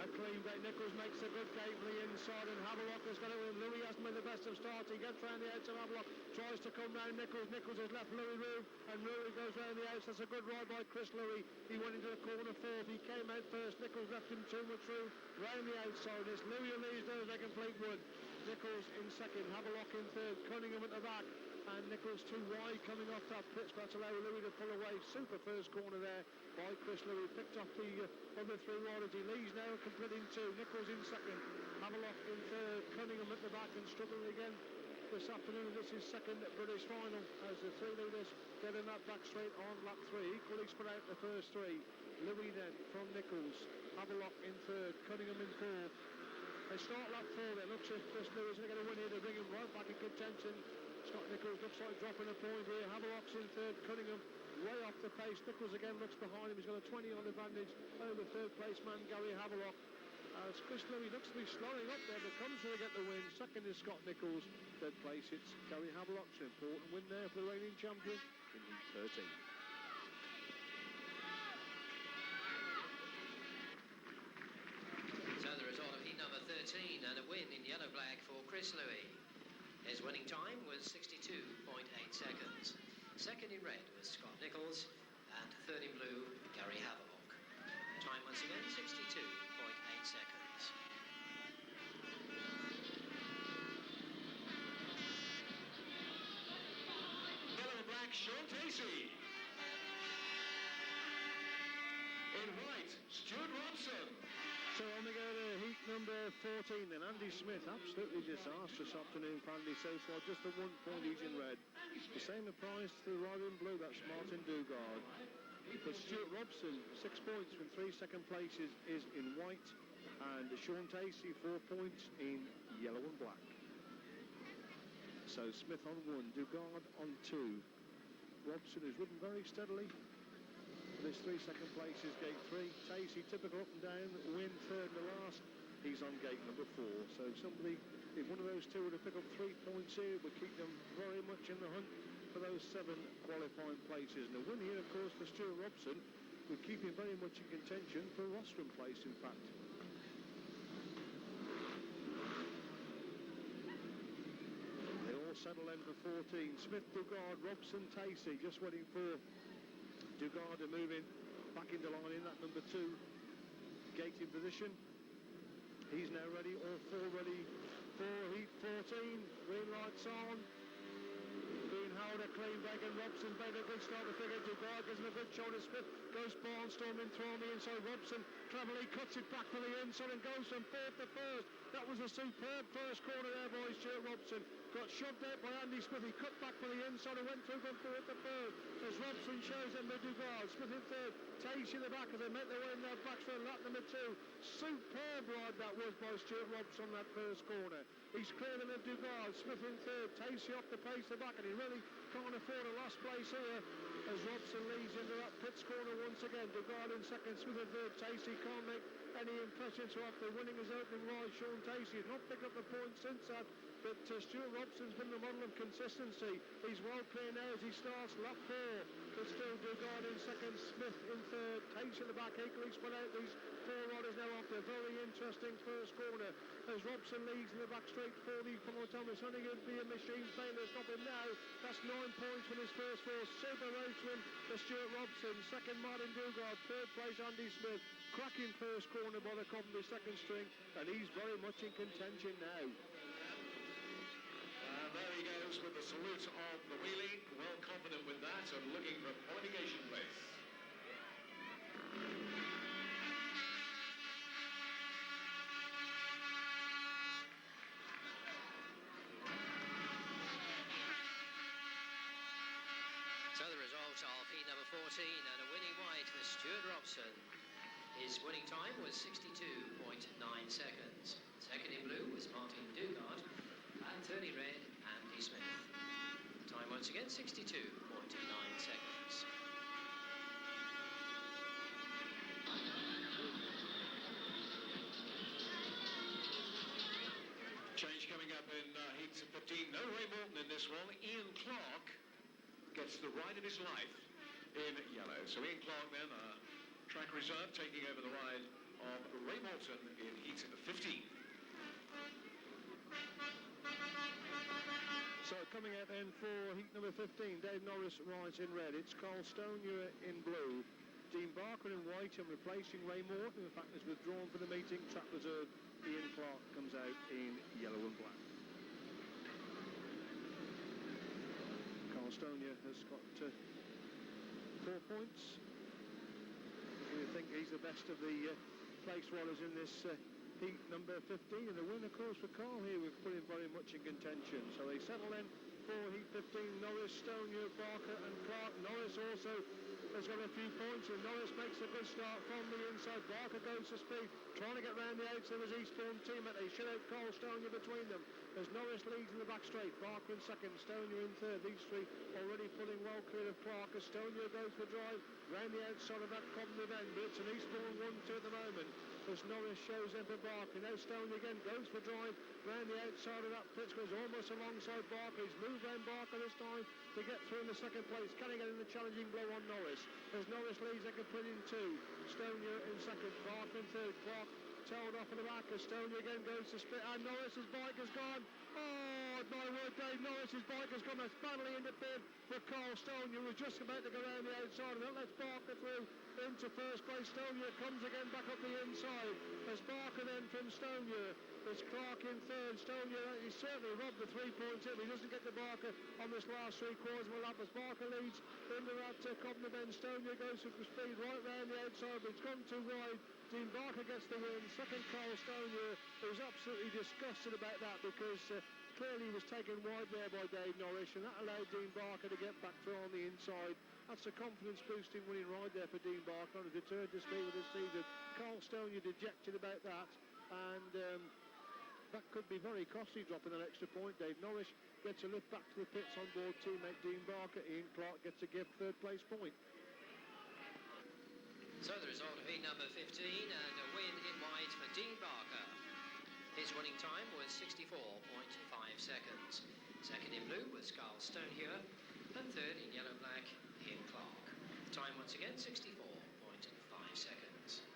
A clean break. Nichols makes a good gate from the inside, and Havelock has got it with Louis. Hasn't been the best of starts. He gets round the outside. Havelock tries to come round Nichols. Nichols has left Louis room, and Louis goes round the outside. That's a good ride by Chris Louis. He went into the corner 4th. He came out first. Nichols left him too much room. Round the outside. It's Louis who leads those. They complete one. Nichols in 2nd. Havelock in 3rd. Cunningham at the back. And Nichols too wide coming off that pitch. That's allowed Louis to pull away. Super first corner there by Chris Louis. Picked off the other 3 riders. He leads now, completing 2. Nichols in 2nd. Havelock in 3rd. Cunningham at the back and struggling again this afternoon. This is 2nd British final as the 3 leaders get in that back straight on lap 3. Equally spread out the first 3. Louis then from Nichols. Havelock in 3rd. Cunningham in 4th. They start lap 4 there. Looks as if Chris Louis is going to get a win here. They bring him right back in contention. Scott Nichols looks like dropping a point here. Havelock's in 3rd. Cunningham way off the pace. Nichols again looks behind him. He's got a 20 on advantage over 3rd place man Gary Havelock. As Chris Louis looks to be slowing up there, but comes to get the win. 2nd is Scott Nichols. 3rd place it's Gary Havelock. An important win there for the reigning champion in heat 13. So the result of heat number 13 and a win in yellow-black for Chris Louis. His winning time was 62.8 seconds. 2nd in red was Scott Nichols, and 3rd in blue, Gary Havelock. Time once again, 62.8 seconds. Yellow and black, Sean Casey. In white, Stuart Robson. So on we go to heat number 14 then. Andy Smith, absolutely disastrous afternoon for Andy so far. Just the 1 point he's in red. The same applies to the rider in blue, that's Martin Dugard. But Stuart Robson, 6 points from 3 second places is in white. And Sean Tacey, 4 points in yellow and black. So Smith on 1, Dugard on 2. Robson has ridden very steadily. This 3 second place is gate 3. Tacey, typical up and down, win 3rd and the last. He's on gate number 4. So somebody, if one of those 2 were to pick up 3 points here, would keep them very much in the hunt for those 7 qualifying places. And a win here, of course, for Stuart Robson would keep him very much in contention for a rostrum place, in fact. They all settle in for 14. Smith, Dugard, Robson, Tacey, just waiting for Dugard moving back into line in that number 2 gating position. He's now ready, all 4 ready for heat 14. Green lights on. Green shoulder, clean break, and Robson made a good start to figure. Dugard gives him a good shoulder. Smith goes barnstorming through on the inside. Robson cleverly cuts it back to the inside and goes from fourth to first. That was a superb first corner there by Stuart Robson. Got shoved out by Andy Smith. He cut back for the inside and went through from fourth to third. As Robson shows them the Dugard. Smith in third. Takes in the back as they make their way in their backs for lap number 2. Superb ride that was by Stuart Robson on that first corner. He's cleared of the Dugard. Smith in third. Tacey off the pace the back, and he really can't afford a lost place here as Robson leads into that pits corner once again. Dugard in second. Smith in third. Tacey can't make any impressions after winning his opening ride. Sean Tacey has not picked up the points since that, but Stuart Robson's been the model of consistency. He's well clear now as he starts lap 4. It's still Dugard in second, Smith in third, Tacey at the back, equally spread out. These 4 riders now after a very interesting first corner as Robson leads in the back straight for the final time. It's only going to be a machine failure to stop him now. That's 9 points from his first 4. Super race win for Stuart Robson. Second, Martin Dugard. Third place, Andy Smith. Cracking first corner by the Coventry second string, and he's very much in contention now. And there he goes with the salute of the wheelie, well confident with that and looking for a qualification place. So the result of heat number 14 and a winning white for Stuart Robson. His winning time was 62.9 seconds. Second in blue was Martin Dugard, and third in red, Andy Smith. Time once again 62.9 seconds. Change coming up in heat 15. No Ray Morton in this one. Ian Clark gets the ride of his life in yellow. So Ian Clark then, track reserve, taking over the ride of Ray Morton in heat 15. So coming out then for heat number 15, Dave Norris rides in red. It's Carl Stoner in blue. Dean Barker in white and replacing Ray Morton. In fact, is withdrawn from the meeting. Track reserve Ian Clark comes out in yellow and black. Carl Stoner has got 4 points. We think he's the best of the place riders in this heat number 15, and the win of course for Carl here we've put him very much in contention. So they settle in for heat 15, Norris, Stoner, Barker and Clark. Norris also has got a few points, and Norris makes a good start from the inside. Barker goes to speed, trying to get round the outs of his Eastbourne teammate. They shut out Carl Stoner between them as Norris leads in the back straight. Barker in second, Stoner in third. These 3 already pulling well clear of Clark as Stoner goes for drive round the outside of that Coventry bend, but it's an Eastbourne 1-2 at the moment as Norris shows in for Barker. Now Stoner again goes for drive round the outside of that pit, goes almost alongside Barker. He's moved round Barker this time to get through in the second place. Can he get in the challenging blow on Norris as Norris leads a complete in 2. Stoner in second, Barker in third. Clark tailed off at the back as Stoner again goes to split, and Norris's bike has gone. Oh my word, Dave, Norris's bike has gone. That's badly interfered for Carl Stoner, who was just about to go around the outside, and that lets Barker through into first place. Stoner comes again back up the inside as Barker then from Stoner. There's Clark in third. Stoner, he certainly robbed the 3 points in. He doesn't get to Barker on this last 3 quarters of a lap as Barker leads into that Cobner bend. Stoner goes for speed right round the outside, but it's gone too wide. Dean Barker gets the win. Second, Carl Stoner, who's absolutely disgusted about that because clearly he was taken wide there by Dave Norris, and that allowed Dean Barker to get back through on the inside. That's a confidence-boosting winning ride there for Dean Barker on a deterred to speed with this season. Carl Stoner dejected about that, and that could be very costly, dropping an extra point. Dave Norris gets a lift back to the pits on board teammate Dean Barker. Ian Clark gets a gift third place point. So the result of heat number 15 and a win in white for Dean Barker. His winning time was 64.5 seconds. Second in blue was Carl Stonehewer, and third in yellow-black, Ian Clark. Time once again 64.5 seconds.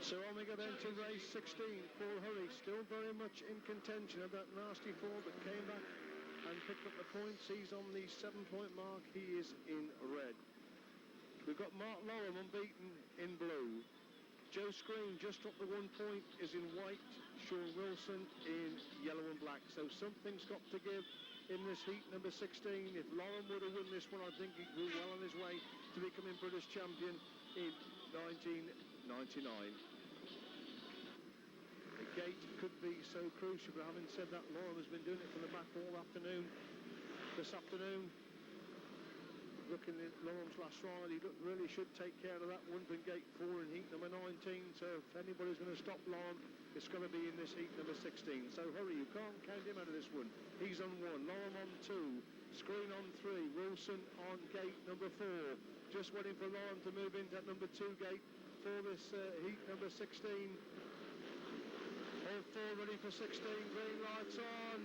So on we go then to race 16. Paul Hurry still very much in contention of that nasty fall, but came back and picked up the points. He's on the 7-point mark. He is in red. We've got Mark Loram unbeaten in blue. Joe Screen just dropped the 1 point, is in white. Sean Wilson in yellow and black. So something's got to give in this heat number 16. If Loram were to win this one, I think he'd be well on his way to becoming British champion in 1999. The gate could be so crucial, but having said that, Loram has been doing it from the back all afternoon. This afternoon, looking at Loram's last ride, he really should take care of that one from gate 4 in heat number 19. So if anybody's going to stop Loram, it's going to be in this heat number 16. So hurry, you can't count him out of this one. He's on 1, Loram on 2, Screen on 3, Wilson on gate number 4. Just waiting for Loram to move into that number 2 gate for this heat number 16. All 4 ready for 16, green lights on.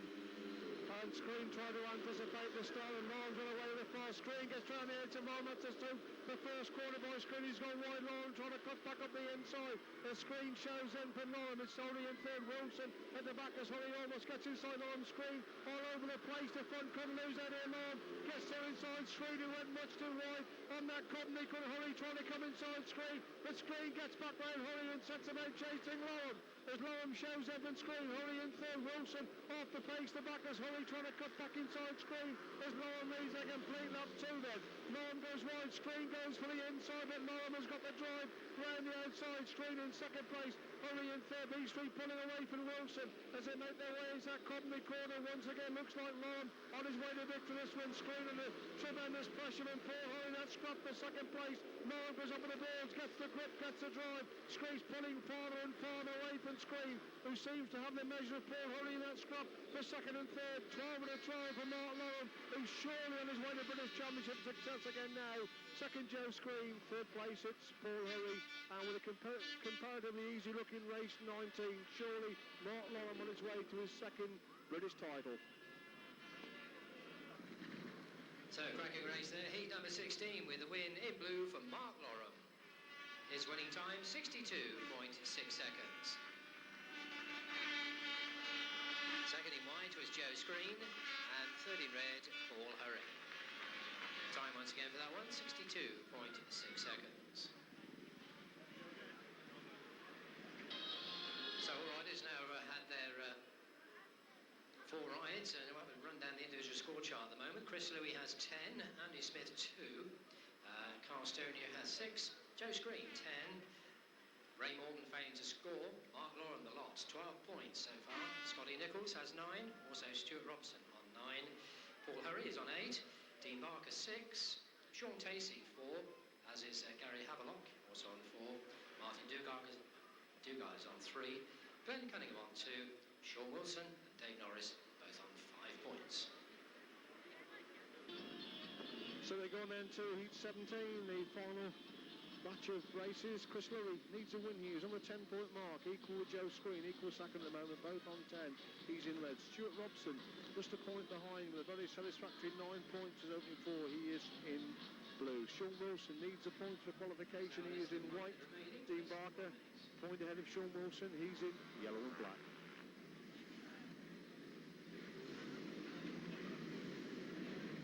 And Screen trying to anticipate the start, and Loram's run away with the far. Screen gets round the edge of Marmatus to the first corner by Screen. He's gone wide. Loram trying to cut back up the inside. The Screen shows in for Loram. It's only in third. Wilson at the back as Holly almost gets inside Loram. Screen all over the place. The front couldn't lose out here. Loram gets there inside Screen, who went much too wide on that Coventry. Could Holly trying to come inside Screen, but Screen gets back round Holly and sets him out chasing Loram. As Loram shows Evan Screen, Holly in third, Wilson off the pace, the back as Holly trying to cut back inside Screen, as Loram leads a complete lap 2 then. Loram goes wide, Screen goes for the inside, but Loram has got the drive round the outside. Screen in second place, Holly in third, these 3 pulling away from Wilson as they make their way into that Coventry corner. Once again looks like Loram on his way to victory this one. Screen and the tremendous pressure and Paul Holly, that scrap for second place. Loram goes up with the boards, gets the grip, gets the drive. Screen's pulling farther and farther away from Screen, who seems to have the measure of Paul Holly in that scrap for second and third. 12 and a trial for Mark Loram, who's surely on his way to British Championship success again now. Second Joe Screen, third place it's Paul Holly, and with a comparatively easy looking race 19, surely Mark Loram on his way to his second British title. So cracking race there, heat number 16 with the win in blue for Mark Loram. His winning time 62.6 seconds. Second in white was Joe Screen, and third in red, Paul Hurry. Time once again for that one, 62.6 seconds. So all riders now had their 4 rides, and we'll run down the individual score chart at the moment. Chris Louis has 10, Andy Smith 2, Carl Stoney has 6, Joe Screen 10, Ray Morgan failing to score, Mark Loram the lot 12 points so far, Scotty Nichols has 9, also Stuart Robson on 9, Paul Hurry is on 8, Dean Barker 6, Sean Tacey 4, as is Gary Havelock also on 4, Martin Dugard is on 3, Glenn Cunningham on 2, Sean Wilson and Dave Norris both on 5 points. So they go on then to heat 17, the final batch of races. Chris Louis needs a win here. He's on the 10-point mark, equal with Joe Screen, equal second at the moment, both on 10. He's in red. Stuart Robson just a point behind with a very satisfactory 9 points as opening 4. He is in blue. Sean Wilson needs a point for qualification. He is in white. Dean Barker, point ahead of Sean Wilson. He's in yellow and black.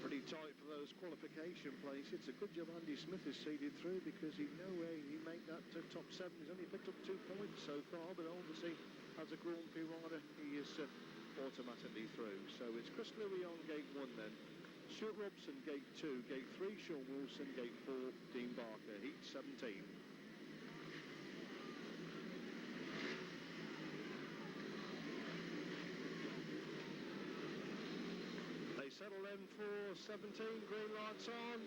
Pretty tight for those qualification places. It's a good job Andy Smith is seeded through, because he no way he made that top 7. He's only picked up 2 points so far, but obviously as a Grand Prix rider he is automatically through. So it's Chris Louis on gate 1 then. Stuart Robson gate 2, gate 3 Sean Wilson, gate 4 Dean Barker, heat 17. Settle in for 17, green lights on.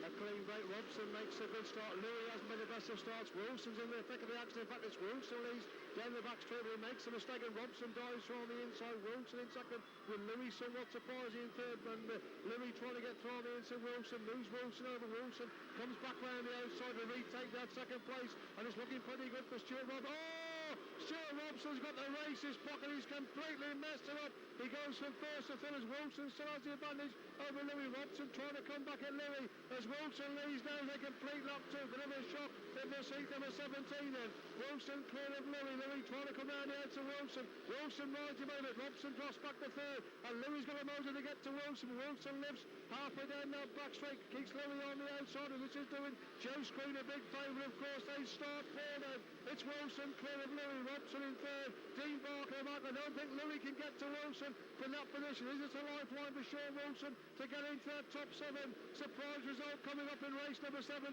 A clean break. Robson makes a good start. Louis hasn't been the best of starts. Wilson's in the thick of the action. In fact, it's Wilson leads down the back straight. He makes a mistake, and Robson dives from the inside. Wilson in second, with Louis somewhat surprising in third. And Louis trying to get through on the inside. Wilson moves Wilson over. Wilson comes back round the outside to retake that second place, and it's looking pretty good for Stuart Robson. Stuart Robson's got the race in his pocket. He's completely messed it up. He goes from first to third as Wilson still has the advantage over Louis. Robson trying to come back at Louis as Wilson leads down a complete lap 2. Bit of a shock to of this heat, number 17 then. Wilson clear of Louis. Louis trying to come round here to Wilson. Wilson rides him over. Robson drops back to third. And Louis got a motor to get to Wilson. Wilson lives halfway down that back straight. Keeps Louis on the outside, and this is doing Joe Screen a big favour, of course. They start four then. It's Wilson clear of Louis. Robson in third. Dean Barker back. I don't think Louis can get to Wilson from that position. Is it a lifeline for Sean Wilson to get into that top seven? Surprise result coming up in race number 17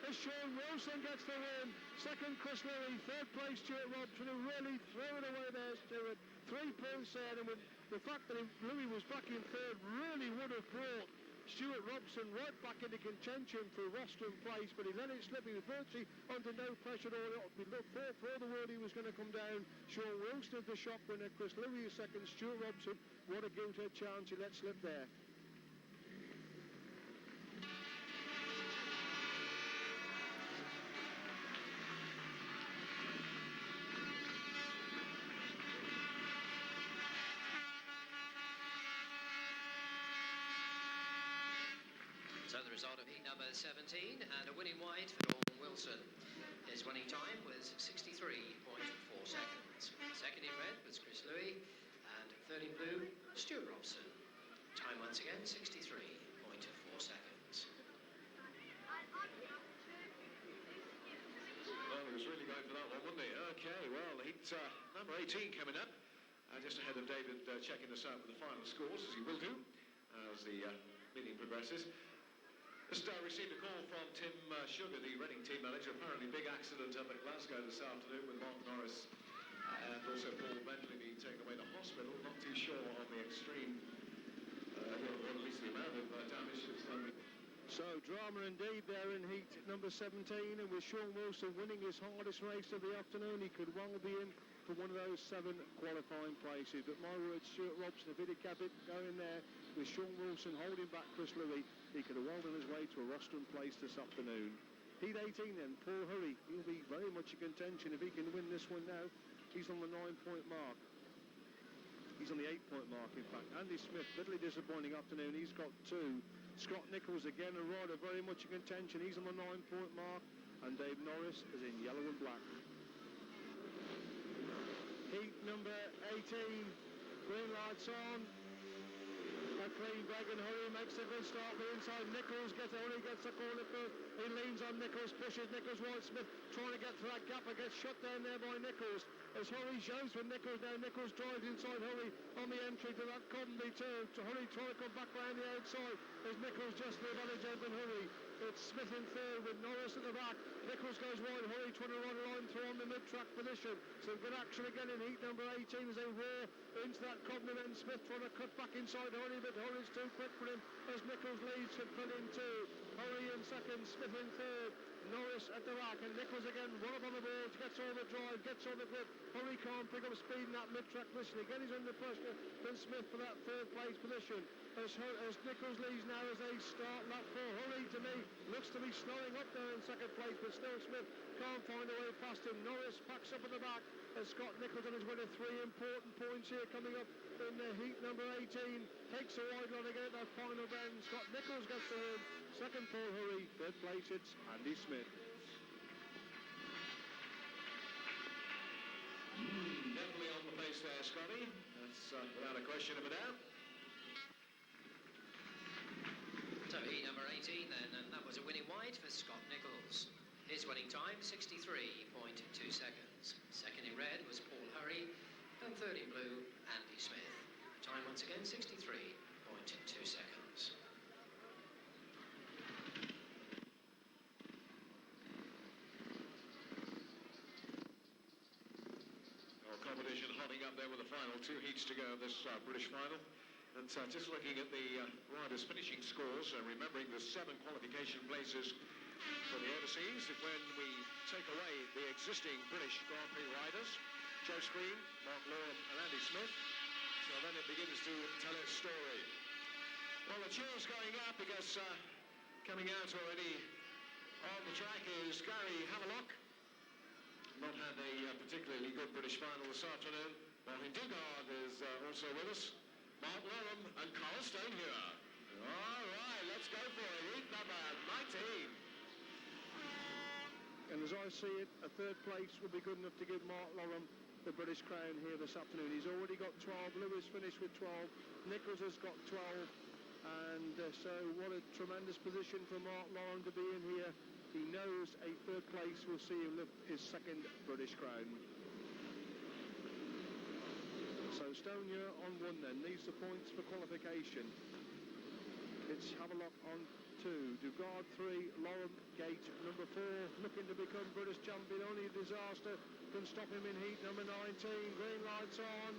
as Sean Wilson gets the win. Second, Chris Louis. Third place, Stuart Robson, who really threw it away there, Stuart. 3 points there, and with the fact that Louis was back in third really would have brought Stuart Robson right back into contention for rostrum place, but he let it slip. He was virtually under no pressure at all. We looked for the world he was going to come down. Sean Wilson the shock winner, Chris Louis second, Stuart Robson, what a good chance he let slip there. So the result of heat number 17, and a winning white for Sean Wilson. His winning time was 63.4 seconds. Second in red was Chris Louis, and third in blue, Stuart Robson. Time once again, 63.4 seconds. Well, he was really going for that one, wasn't he? Okay, well, heat number 18 coming up. Just ahead of David checking us out with the final scores, as he will do, as the meeting progresses. Just received a call from Tim Sugar, the Reading team manager. Apparently big accident up at Glasgow this afternoon with Mark Norris and also Paul Bentley being taken away to hospital. Not too sure on the extreme, or at least the amount of damage that's done. So drama indeed there in heat number 17, and with Sean Wilson winning his hardest race of the afternoon, he could well be in for one of those 7 qualifying places. But my word, Stuart Robson, if he'd have kept it going there with Sean Wilson holding back Chris Louis, he could have well on his way to a rostrum place this afternoon. Heat 18 then, Paul Hurry, he'll be very much in contention if he can win this one now. He's on the 9-point mark. He's on the 8-point mark, in fact. Andy Smith, bitterly disappointing afternoon. He's got 2. Scott Nichols, again, a rider very much in contention. He's on the 9-point mark. And Dave Norris is in yellow and black. Heat number 18. Green lights on. McLean, Bragg and Hurry makes a good start. The inside, Nichols gets a Hurry, gets a corner first. He leans on Nichols, pushes Nichols wide. Smith trying to get through that gap, but gets shut down there by Nichols. As Hurry shows for Nichols now, Nichols drives inside Hurry on the entry to that Coventry turn. To Hurry trying to come back round the outside as Nichols just the advantage over Hurry. It's Smith in third with Norris at the back. Nichols goes wide, Hurry trying to run a line through on the mid-track position. So good action again in heat number 18 as they roar into that Coventry end. Smith trying to cut back inside Hurry, but Hurry's too quick for him as Nichols leads to put in 2. Hurry in second, Smith in third. Norris at the back, and Nichols again, one up on the boards, gets all the drive, gets all the grip. Hurry can't pick up speed in that mid-track position. Again, he's under pressure from Smith for that third place position. As Nichols leads now as they start lap 4. Hurry, to me, looks to be snowing up there in second place, but still Smith can't find a way past him. Norris packs up at the back as Scott Nichols on his way to 3 important points here coming up in the heat number 18. Takes a wide run again at that final bend. Scott Nichols gets the win. Second, Paul Hurry. Third place, it's Andy Smith. Definitely on the pace there, Scotty. That's without a question of a doubt. So heat number 18 then, and that was a winning white for Scott Nichols. His winning time, 63.2 seconds. Second in red was Paul Hurry, and third in blue, Andy Smith. Time once again, 63.2 seconds. Competition hotting up there with the final 2 heats to go of this British final. And just looking at the riders' finishing scores, remembering the 7 qualification places for the overseas, when we take away the existing British Grand Prix riders, Joe Screen, Mark Lord and Andy Smith, so then it begins to tell its story. Well, the cheers going up because coming out already on the track is Gary Havelock. Not had a particularly good British final this afternoon. Martin Dugard is also with us. Mark Lorham and Carl Stonehewer. All right, let's go for it. Heat number 19. And as I see it, a third place will be good enough to give Mark Loram the British crown here this afternoon. He's already got 12, Lewis finished with 12, Nichols has got 12, and so what a tremendous position for Mark Loram to be in here. He knows a third place will see him lift his second British crown. So Stonia on 1 then, needs the points for qualification. It's Havelock on 2, Dugard 3, Loram, Gate number 4, looking to become British champion. Only disaster can stop him in heat number 19. Green lights on.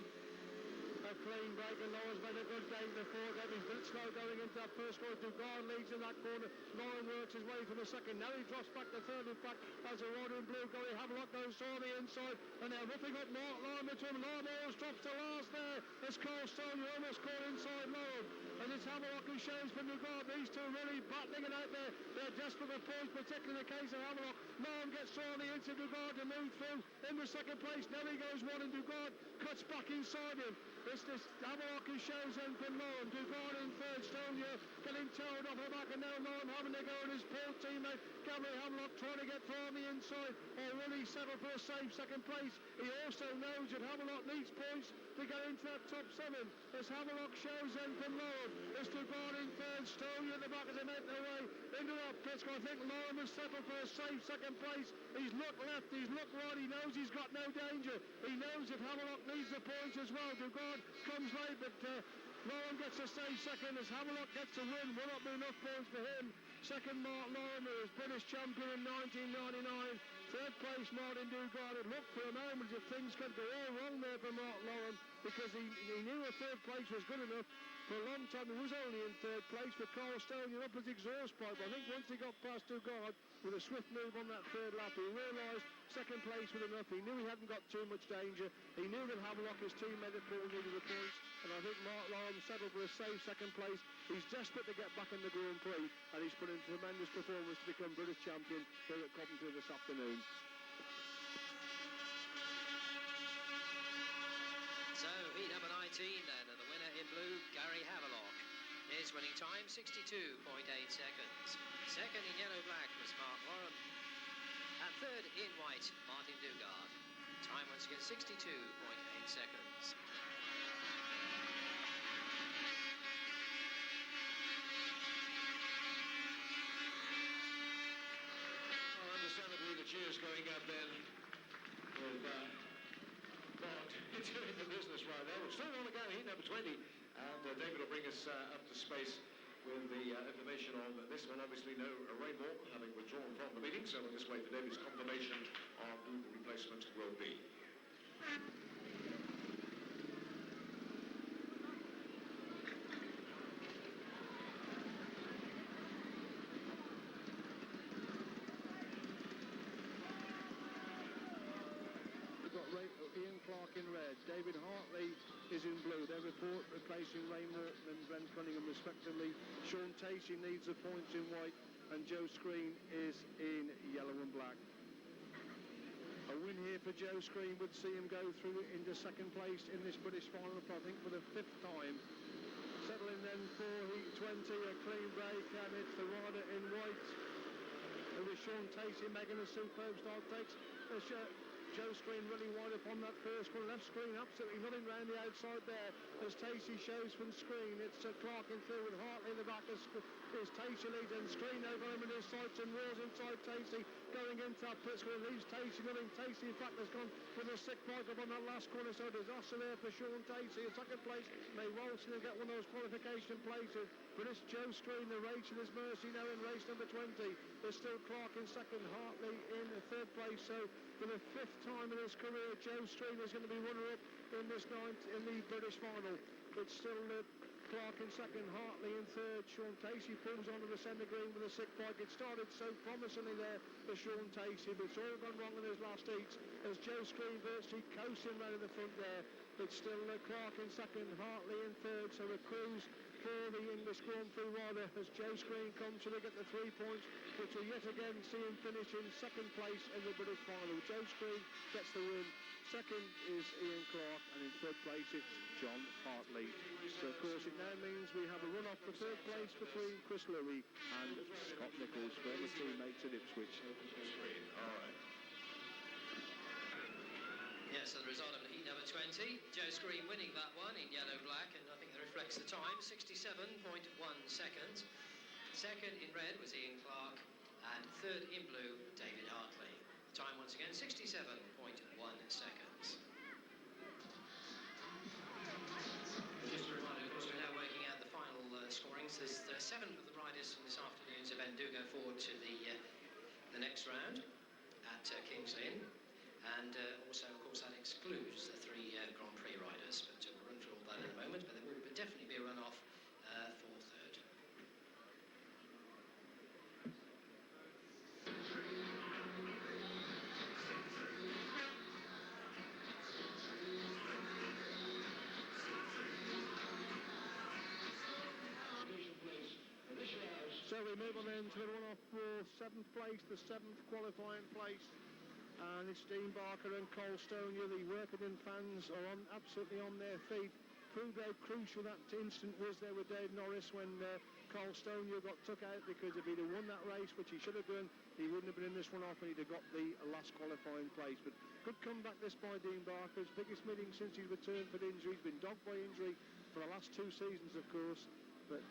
A clean break, and Loram's made a good game before. He's a bit slow going into that first corner. Dugard leads in that corner. Loram works his way for the second. Now he drops back to third. In fact, as a rider in blue going, Havelock goes on the inside, and they're roughing up Mark Loram into him. Loram almost drops to last there as Carl Stonia almost caught inside Loram. And it's Havelock who shows for Dugard. These two really battling it out there. They're desperate for points, particularly in the case of Havelock. Loram gets Stonia into Dugard to move through in the second place. Now he goes one, and Dugard cuts back inside him. It's this Havelock who shows in for Loram. Dugard in third, Stonia getting towed off the back, and now Loram having to go, and his poor teammate Gabriel Havelock trying to get through on the inside, or really settle for a safe second place. He also knows that Havelock needs points to get into that top 7. As Havelock shows in for Loram, it's Dugard in third, Stonia at the back as they make their way into that pit. I think Loram has settled for a safe second place. He's looked left, he's looked right, he knows he's got no danger. He knows that Havelock needs the points as well. Dugard comes late, but Loram gets a safe second as Havelock gets a win. Will not be enough points for him. Second, Mark Loram, who was British champion in 1999. Third place, Martin Dugard. It looked for a moment as if things could go all wrong there for Mark Loram, because he knew a third place was good enough. For a long time, he was only in third place, with Carl Stonia up his exhaust pipe. I think once he got past Dugard with a swift move on that third lap, he realised second place was enough. He knew he hadn't got too much danger. He knew that Havelock, his teammate, had pulled into the points, and I think Mark Loram settled for a safe second place. He's desperate to get back in the Grand Prix, and he's put in a tremendous performance to become British champion here at Coventry this afternoon. So, heat number 19 then, and the winner in blue, Gary Havelock. His winning time, 62.8 seconds. Second in yellow-black was Mark Loram. And third in white, Martin Dugard. Time once again, 62.8 seconds. Well, understandably, the cheers going up then with Bond doing the business right there. We're still on the go, heat number 20, and David will bring us up to space with the information on this one. Obviously, no Rainbow having withdrawn from the meeting, so we'll just wait for David's confirmation of who the replacement will be. Ian Clark in red, David Hartley is in blue. Their report replacing Ray Morton and Brent Cunningham respectively. Sean Tacey needs the points in white, and Joe Screen is in yellow and black. A win here for Joe Screen would see him go through into second place in this British final, I think for the 5th time. Settling then for heat 20, a clean break, and it's the rider in white. It was Sean Tacey making a superb start. Takes the Joe Screen really wide up on that first corner. Left Screen absolutely nothing round the outside there as Tacey shows from Screen. It's Clark in third with Hartley in the back as Tacey leads, and Screen over him in his sights and wheels inside Tacey going into that pit square. Leaves Tacey nothing. Tacey in fact has gone with a sick bike up on that last corner, so disaster there for Sean Tacey. In second place may Walton and get one of those qualification places. British Joe Screen, the race in his mercy now in race number 20. There's still Clark in second, Hartley in third place, so for the 5th time in his career, Joe Screen is going to be runner-up in this night in the British final. It's still Clark in second, Hartley in third. Sean Tacey pulls onto the centre green with a sick bike. It started so promisingly there for Sean Tacey, but it's all gone wrong in his last heats as Joe Screen virtually coasting right in the front there. It's still Clark in second, Hartley in third, so a cruise for the English Grand Prix rider as Joe Screen comes to get the 3 points, which will yet again see him finish in second place in the British final. Joe Screen gets the win. Second is Ian Clark, and in third place it's John Hartley. So of course it now means we have a run-off for third place between Chris Louis and Scott Nichols, former teammates at Ipswich. All right. Yes, so the result of heat number 20. Joe Screen winning that one in yellow-black, and I think that reflects the time, 67.1 seconds. Second in red was Ian Clark, and third in blue, David Hartley. Time once again, 67.1 seconds. Just a reminder, of course, we're now working out the final scorings. There's 7 of the riders from this afternoon's event do go forward to the next round at King's Lynn. And also, of course, that excludes the 3 Grand Prix riders. But we'll run through all that in a moment. But there will definitely be a run-off for third. So we move on then to the run-off for 7th place, the 7th qualifying place. And it's Dean Barker and Cole Stonia, the Workington fans, are absolutely on their feet. Proved how crucial that instant was there with Dave Norris when Cole Stonia got took out, because if he'd have won that race, which he should have done, he wouldn't have been in this one off and he'd have got the last qualifying place. But good comeback this by Dean Barker. His biggest meeting since he's returned from injury. He's been dogged by injury for the last 2 seasons, of course. But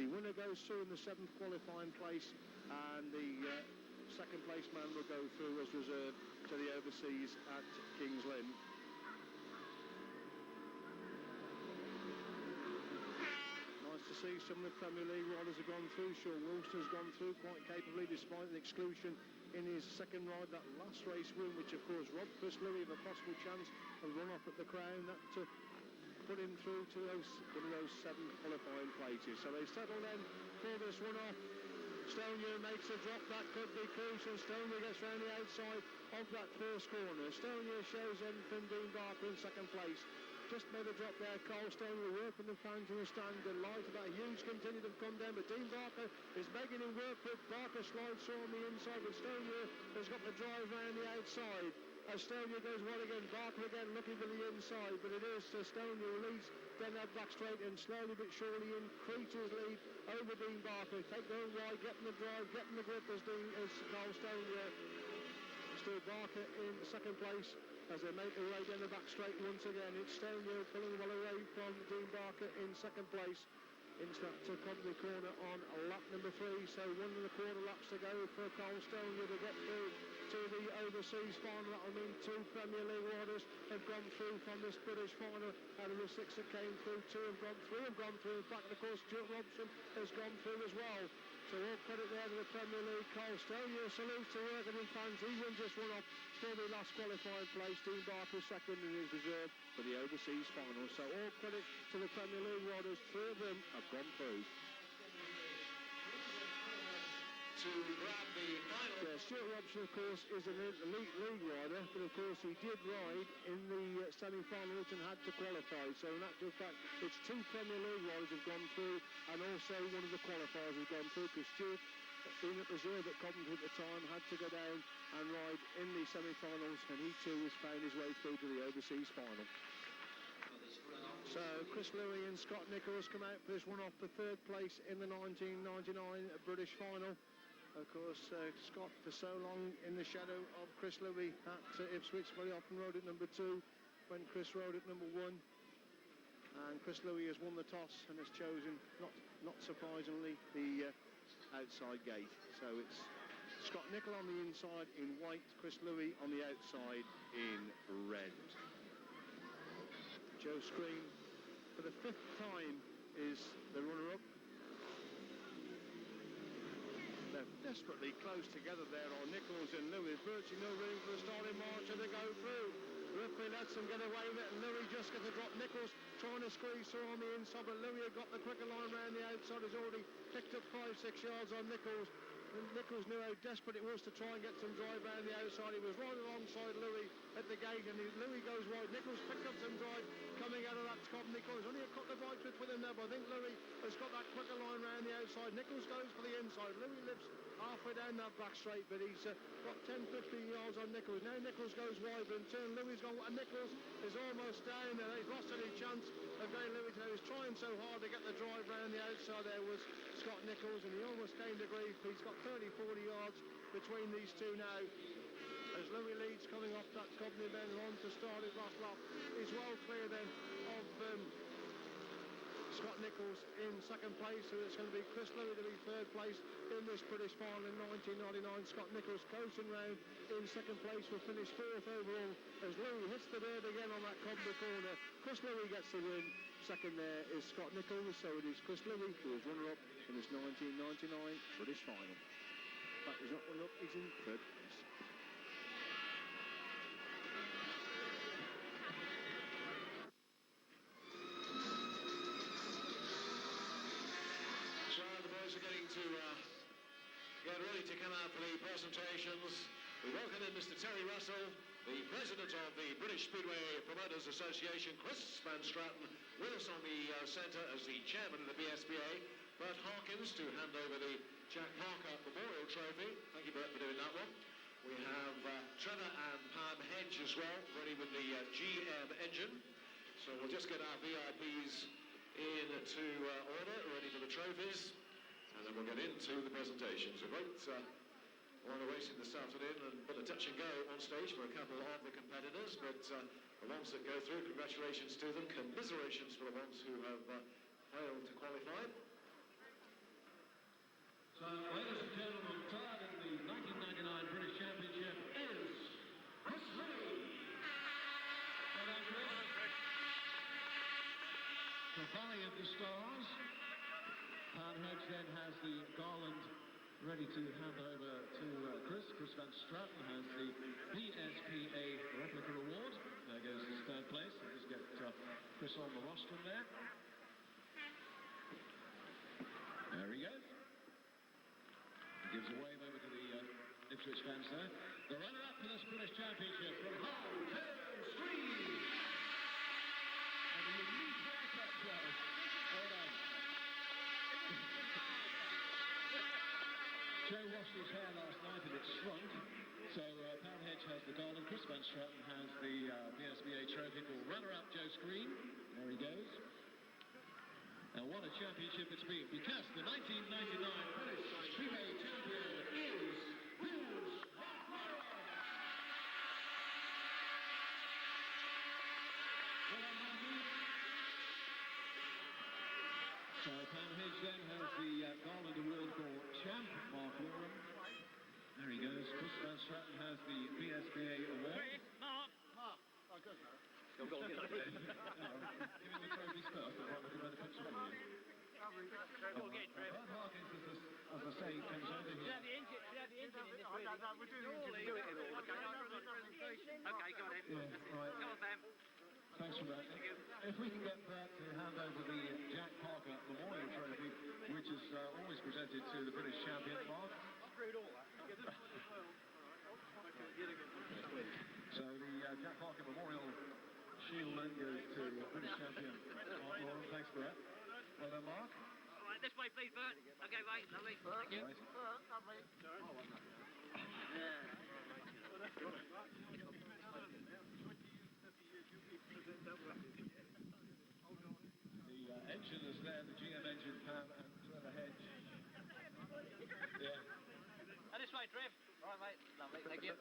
the winner goes through in the 7th qualifying place, and the second place man will go through as reserve to the overseas at King's Lynn. Nice to see some of the Premier League riders have gone through. Sean Wilson's gone through quite capably despite an exclusion in his second ride, that last race win, which of course robbed Chris Louis of a possible chance of run off at the Crown. That put him through to one of those 7 qualifying places. So they settle then for this run-off. Stonia makes a drop, that could be crucial. Stonia gets round the outside of that first corner. Stonia shows in from Dean Barker in second place. Just made a drop there. Cole Stonia working the fans in the stand, delighted that huge continued to come down, but Dean Barker is making him work with. Barker slides through on the inside, but Stonia has got the drive round the outside. As Stonia goes well again, Barker again looking for the inside, but it is Stonia who leads then that back straight and slowly but surely increases lead over Dean Barker. Take going wide, getting the drive, getting the grip as Cole Stonia. Still Barker in second place as they make their way down the back straight once again. It's Stonia pulling well away from Dean Barker in second place into that Coventry corner on lap number 3. So 1.25 laps to go for Cole Stonia to get through to the overseas final. That will mean 2 Premier League riders have gone through from this British final. Out of the 6 that came through, 2 have gone through. In fact, of course, Stuart Robson has gone through as well. So all credit there to the Premier League. Cole Stonia salutes to Workington fans. He wins this one off for the last qualifying place. Dean Barker second in his reserve for the overseas final. So all credit to the Premier League riders. 3 of them have gone through. To grab the final. Yeah, Stuart Robson, of course, is an elite league rider, but of course he did ride in the semi-finals and had to qualify. So in actual fact, it's 2 Premier League riders have gone through, and also one of the qualifiers has gone through, because Stuart, being at reserve at Coventry at the time, had to go down and ride in the semi-finals, and he too has found his way through to the overseas final. So Chris Louis and Scott Nichols come out for this one off for 3rd place in the 1999 British final. Of course, Scott for so long in the shadow of Chris Louis at Ipswich, very often rode at number 2 when Chris rode at number 1. And Chris Louis has won the toss and has chosen, not surprisingly, the outside gate. So it's Scott Nicholl on the inside in white, Chris Louis on the outside in red. Joe Screen, for the 5th time, is the runner-up. They're desperately close together there on Nichols and Louis. Virtually no room for a starting march and they go through. Ripley lets them get away with it, and Louis just gets a drop. Nichols trying to squeeze through on the inside, but Louis had got the quicker line round the outside. Has already picked up 5-6 yards on Nichols. And Nichols knew how desperate it was to try and get some drive round the outside. He was right alongside Louis at the gate, and Louis goes wide. Nichols picked up some drive coming out of that top. Nichols only a couple of bikes with him there, but I think Louis has got that quicker line round the outside. Nichols goes for the inside. Louis lifts halfway down that back straight, but he's got 10-15 yards on Nichols. Now Nichols goes wide, but in turn Louis gone, and Nichols is almost down there. He's lost any chance of going Louis. He was trying so hard to get the drive round the outside. There was Scott Nichols, and he almost came to grief. He's got 30, 40 yards between these two now. As Louis leads coming off that Coventry bend on to start his last lap. He's well clear then of Scott Nichols in second place, so it's going to be Chris Louis to be third place in this British final in 1999. Scott Nichols coasting round in second place, will finish fourth overall as Louis hits the dirt again on that Coventry corner. Chris Louis gets the win. Second there is Scott Nichols, so it is Chris Louis who is runner-up in this 1999 British final. That is not runner-up, he's in third place. Get ready to come out for the presentations. We welcome in Mr. Terry Russell, the President of the British Speedway Promoters Association, Chris Van Stratton, with us on the centre as the Chairman of the BSPA, Bert Harkins to hand over the Jack Parker Memorial Trophy. Thank you, Bert, for doing that one. We have Trevor and Pam Hedge as well, ready with the GM engine. So we'll just get our VIPs into order, ready for the trophies. And then we'll get into the presentations. A great lot of racing this afternoon, and a bit of touch and go on stage for a couple of the competitors, but the ones that go through, congratulations to them, commiserations for the ones who have failed to qualify. So, ladies and gentlemen, third in the 1999 British Championship is Chris Louis. Well done, Chris. The Valley of the Stars. Pam Hedge then has the garland ready to hand over to Chris. Chris Van Stratton has the BSPA Replica Award. There goes his third place. We'll just get Chris on the rostrum there. There he goes. He gives a wave over to the Ipswich fans there. The runner-up for this British Championship from Hull, Street. And a unique haircut, Joe. Well done. Joe washed his hair last night and it shrunk, so Pam Hedge has the garland, Chris Van Stratton has the BSBA trophy for runner-up Joe Screen. There he goes. And what a championship it's been, because the 1999 British Speedway champion is Bruce. So Pam Hedge then has the garland award for champ, Mark Warren. There he goes. Chris Van Stratton has the BSBA award. Mark. Oh, good, no. Give him the trophies first, and I'll look at the picture for you. Bert Harkins, as I say, comes over here. Should have the engine in this, really. No, we're doing the engine. Do it in order. Okay, go on then. Yeah, right. Come on, Pam. Thanks for that. If we can get Bert to hand over the Jack Parker Memorial Trophy, which is always presented to the British champion, Mark. So the Jack Parker Memorial Shield then goes to British champion Mark Lauren. Thanks, Bert. Well done, Mark. All right, this way, please, Bert. Okay, mate. Lovely. Thank you. Right. Lovely. The engine is there, the GM engine, Pam and Trevor Hedge. Yeah. And this way, Trev. All right, mate. Lovely. Thank you.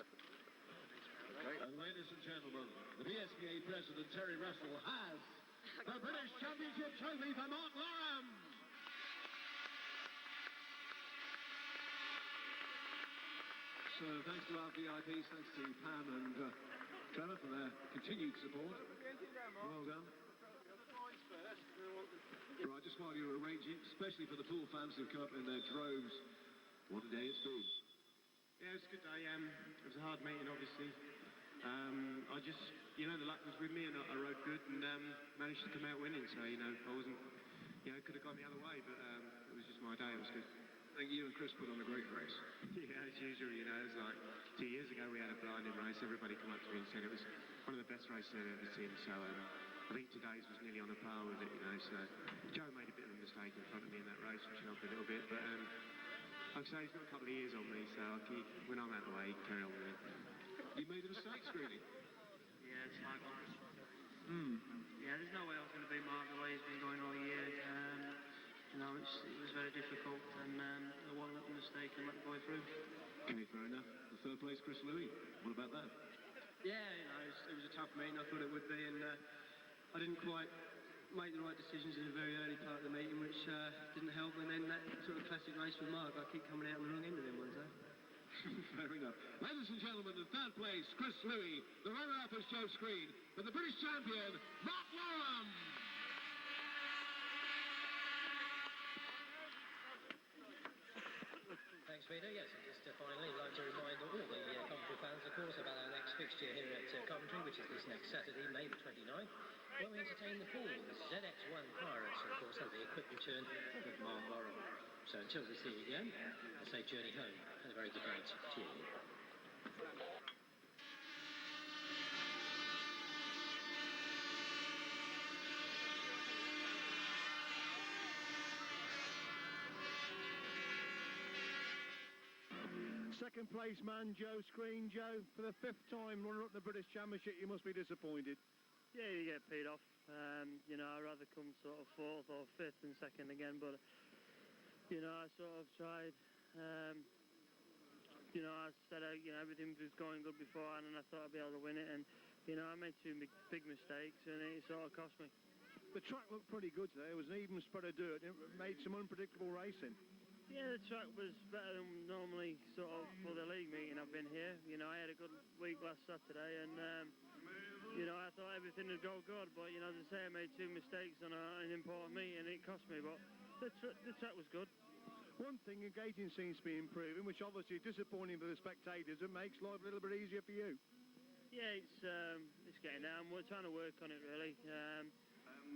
And ladies and gentlemen, the BSPA President Terry Russell has the British Championship Trophy for Mark Loram. So thanks to our VIPs, thanks to Pam and Trevor for their continued support. Well done. Right, just while you were arranging, especially for the pool fans who've come up in their droves, what a day it's been. Yeah, it was a good day. It was a hard meeting, obviously. I just, the luck was with me, and I rode good and managed to come out winning. So, I wasn't, it could have gone the other way, but it was just my day. It was good. I think you and Chris put on a great race. Yeah, as usual. It was like 2 years ago we had a blinding race. Everybody come up to me and said it was one of the best races I've ever seen. So I think today's was nearly on a par with it. So Joe made a bit of a mistake in front of me in that race, which helped a little bit. But like I say, he's got a couple of years on me, so I'll keep, when I'm out of the way, carry on with it. You made a mistake, Screeny? Yeah, it's like yeah, there's no way I was going to beat Mark the way he's been going all year. It was very difficult, and there one mistake and let the boy through. Okay, fair enough. The third place, Chris Louis. What about that? Yeah, you know, it was a tough meeting. I thought it would be, and I didn't quite make the right decisions in the very early part of the meeting, which didn't help. And then that sort of classic race with Mark, I keep coming out on the wrong end of them ones, Fair enough. Ladies and gentlemen, the third place, Chris Louis. The runner-up is Joe Screen. But the British champion, Mark Loram. Thanks, Peter. Yes, and just finally, I'd like to remind all the Coventry fans, of course, about our next fixture here at Coventry, which is this next Saturday, May the 29th, when we entertain the pool, the ZX1 Pirates, and of course that'll be a quick return with Mark Loram. So until we see you again, a safe journey home and a very good night to you. Second place man, Joe Screen. Joe, for the 5th time runner-up the British Championship, you must be disappointed. Yeah, you get peed off. You know, I'd rather come sort of 4th or 5th than 2nd again, but, you know, I sort of tried. You know, I said, you know, everything was going good beforehand and I thought I'd be able to win it, and, you know, I made 2 big mistakes and it sort of cost me. The track looked pretty good today. It was an even spread of dirt and it made some unpredictable racing. Yeah, the track was better than normally sort of for the league meeting I've been here. You know, I had a good week last Saturday and, you know, I thought everything would go good, but, you know, as I say, I made 2 mistakes on an important meet and it cost me, but the track was good. One thing, engaging seems to be improving, which obviously is disappointing for the spectators and makes life a little bit easier for you. Yeah, it's getting down. We're trying to work on it, really.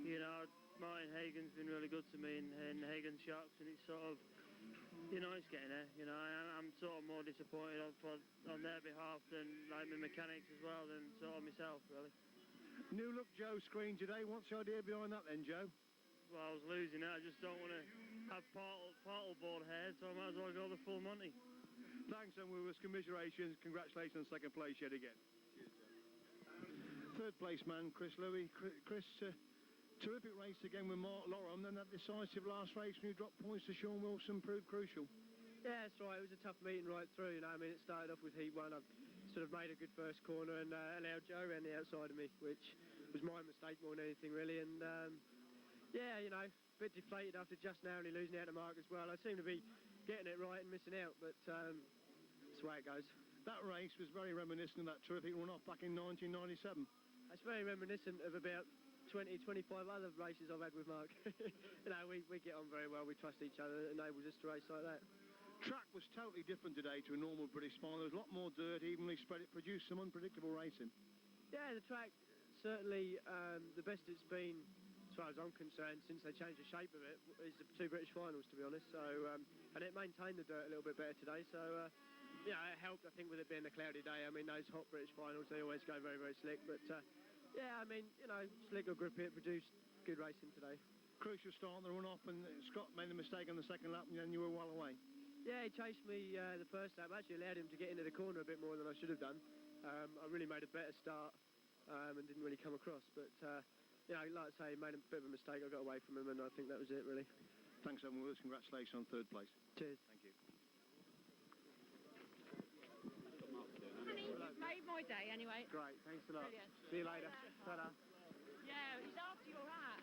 You know, Martin Hagen's been really good to me in Hagen Sharks, and it's sort of, you know, it's getting there. You know, I'm sort of more disappointed on their behalf than like my mechanics as well, than sort of myself, really. New look Joe Screen today. What's the idea behind that then, Joe? Well, I was losing it. I just don't want to have partleboard hair, so I might as well go the full Monty. Thanks, and with us, commiserations. Congratulations on 2nd place yet again. Third place man, Chris Louis. Chris, terrific race again with Mark Loram. Then that decisive last race when you dropped points to Sean Wilson proved crucial. Yeah, that's right. It was a tough meeting right through. You know, I mean, it started off with heat 1. I sort of made a good first corner and allowed Joe around the outside of me, which was my mistake more than anything, really. And yeah, you know, a bit deflated after just narrowly losing out to Mark as well. I seem to be getting it right and missing out, but that's the way it goes. That race was very reminiscent of that terrific run-off back in 1997. It's very reminiscent of about 20, 25 other races I've had with Mark. You know, we get on very well, we trust each other, it enables us to race like that. Track was totally different today to a normal British final. There was a lot more dirt, evenly spread. It produced some unpredictable racing. Yeah, the track, certainly the best it's been, as far as I'm concerned, since they changed the shape of it, is the 2 British finals, to be honest. So, and it maintained the dirt a little bit better today, so yeah, it helped, I think, with it being a cloudy day. I mean, those hot British finals, they always go very, very slick, but yeah, I mean, you know, slick or grip it produced good racing today. Crucial start on the run-off, and Scott made a mistake on the 2nd lap, and then you were well away. Yeah, he chased me the first lap. I actually allowed him to get into the corner a bit more than I should have done. I really made a better start and didn't really come across, but you know, like I say, he made a bit of a mistake. I got away from him, and I think that was it, really. Thanks, Evan Willis. Congratulations on 3rd place. Cheers. Thank you. You've made my day anyway. Great, thanks a lot. Brilliant. See you later. Ta-da. Yeah, he's after your hat.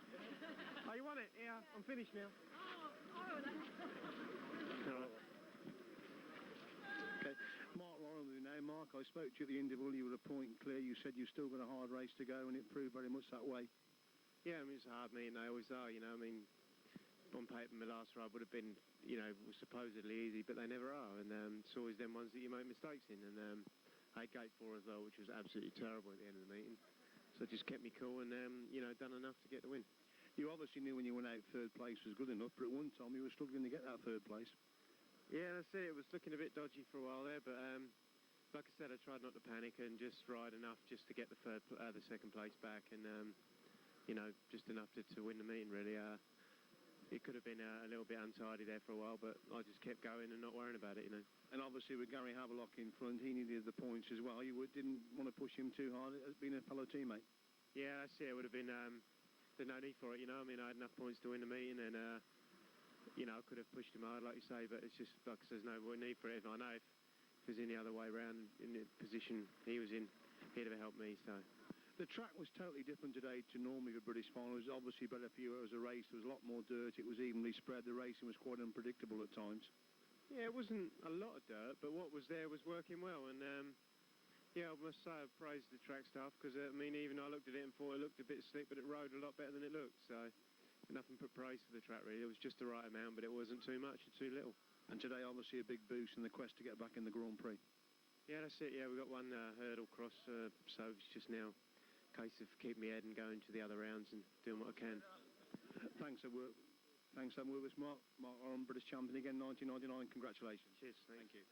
Oh, you want it? Yeah, I'm finished now. Oh then. Okay, Mark Loram with you now. Mark, I spoke to you at the interval. You were a point clear. You said you've still got a hard race to go, and it proved very much that way. Yeah, I mean, it's a hard meeting. They always are, you know. I mean, on paper, my last ride would have been, you know, supposedly easy, but they never are. And it's always them ones that you make mistakes in. And I had gate 4 as well, which was absolutely terrible at the end of the meeting. So it just kept me cool and, you know, done enough to get the win. You obviously knew when you went out 3rd place was good enough, but at one time you were struggling to get that 3rd place. Yeah, that's it. It was looking a bit dodgy for a while there, but like I said, I tried not to panic and just ride enough just to get the 2nd place back, and you know, just enough to win the meeting, really. It could have been a little bit untidy there for a while, but I just kept going and not worrying about it, you know. And obviously with Gary Havelock in front, he needed the points as well. You didn't want to push him too hard as being a fellow teammate. Yeah, that's it. It would have been there's no need for it, you know. I mean, I had enough points to win the meeting, and you know, I could have pushed him hard, like you say, but it's just like there's no need for it. If I know if it was in the other way round, in the position he was in, he'd have helped me. So. The track was totally different today to normally the British final. It was obviously better for you. It was a race. There was a lot more dirt. It was evenly spread. The racing was quite unpredictable at times. Yeah, it wasn't a lot of dirt, but what was there was working well. And yeah, I must say I praised the track staff because I mean, even I looked at it and thought it looked a bit slick, but it rode a lot better than it looked. So nothing but praise for the track really. It was just the right amount, but it wasn't too much or too little. And today, obviously, a big boost in the quest to get back in the Grand Prix. Yeah, that's it. Yeah, we got one hurdle cross, so it's just now a case of keeping my head and going to the other rounds and doing what I can. Thanks, Mark. Mark Oram, British champion again, 1999. Congratulations. Cheers. Thank you.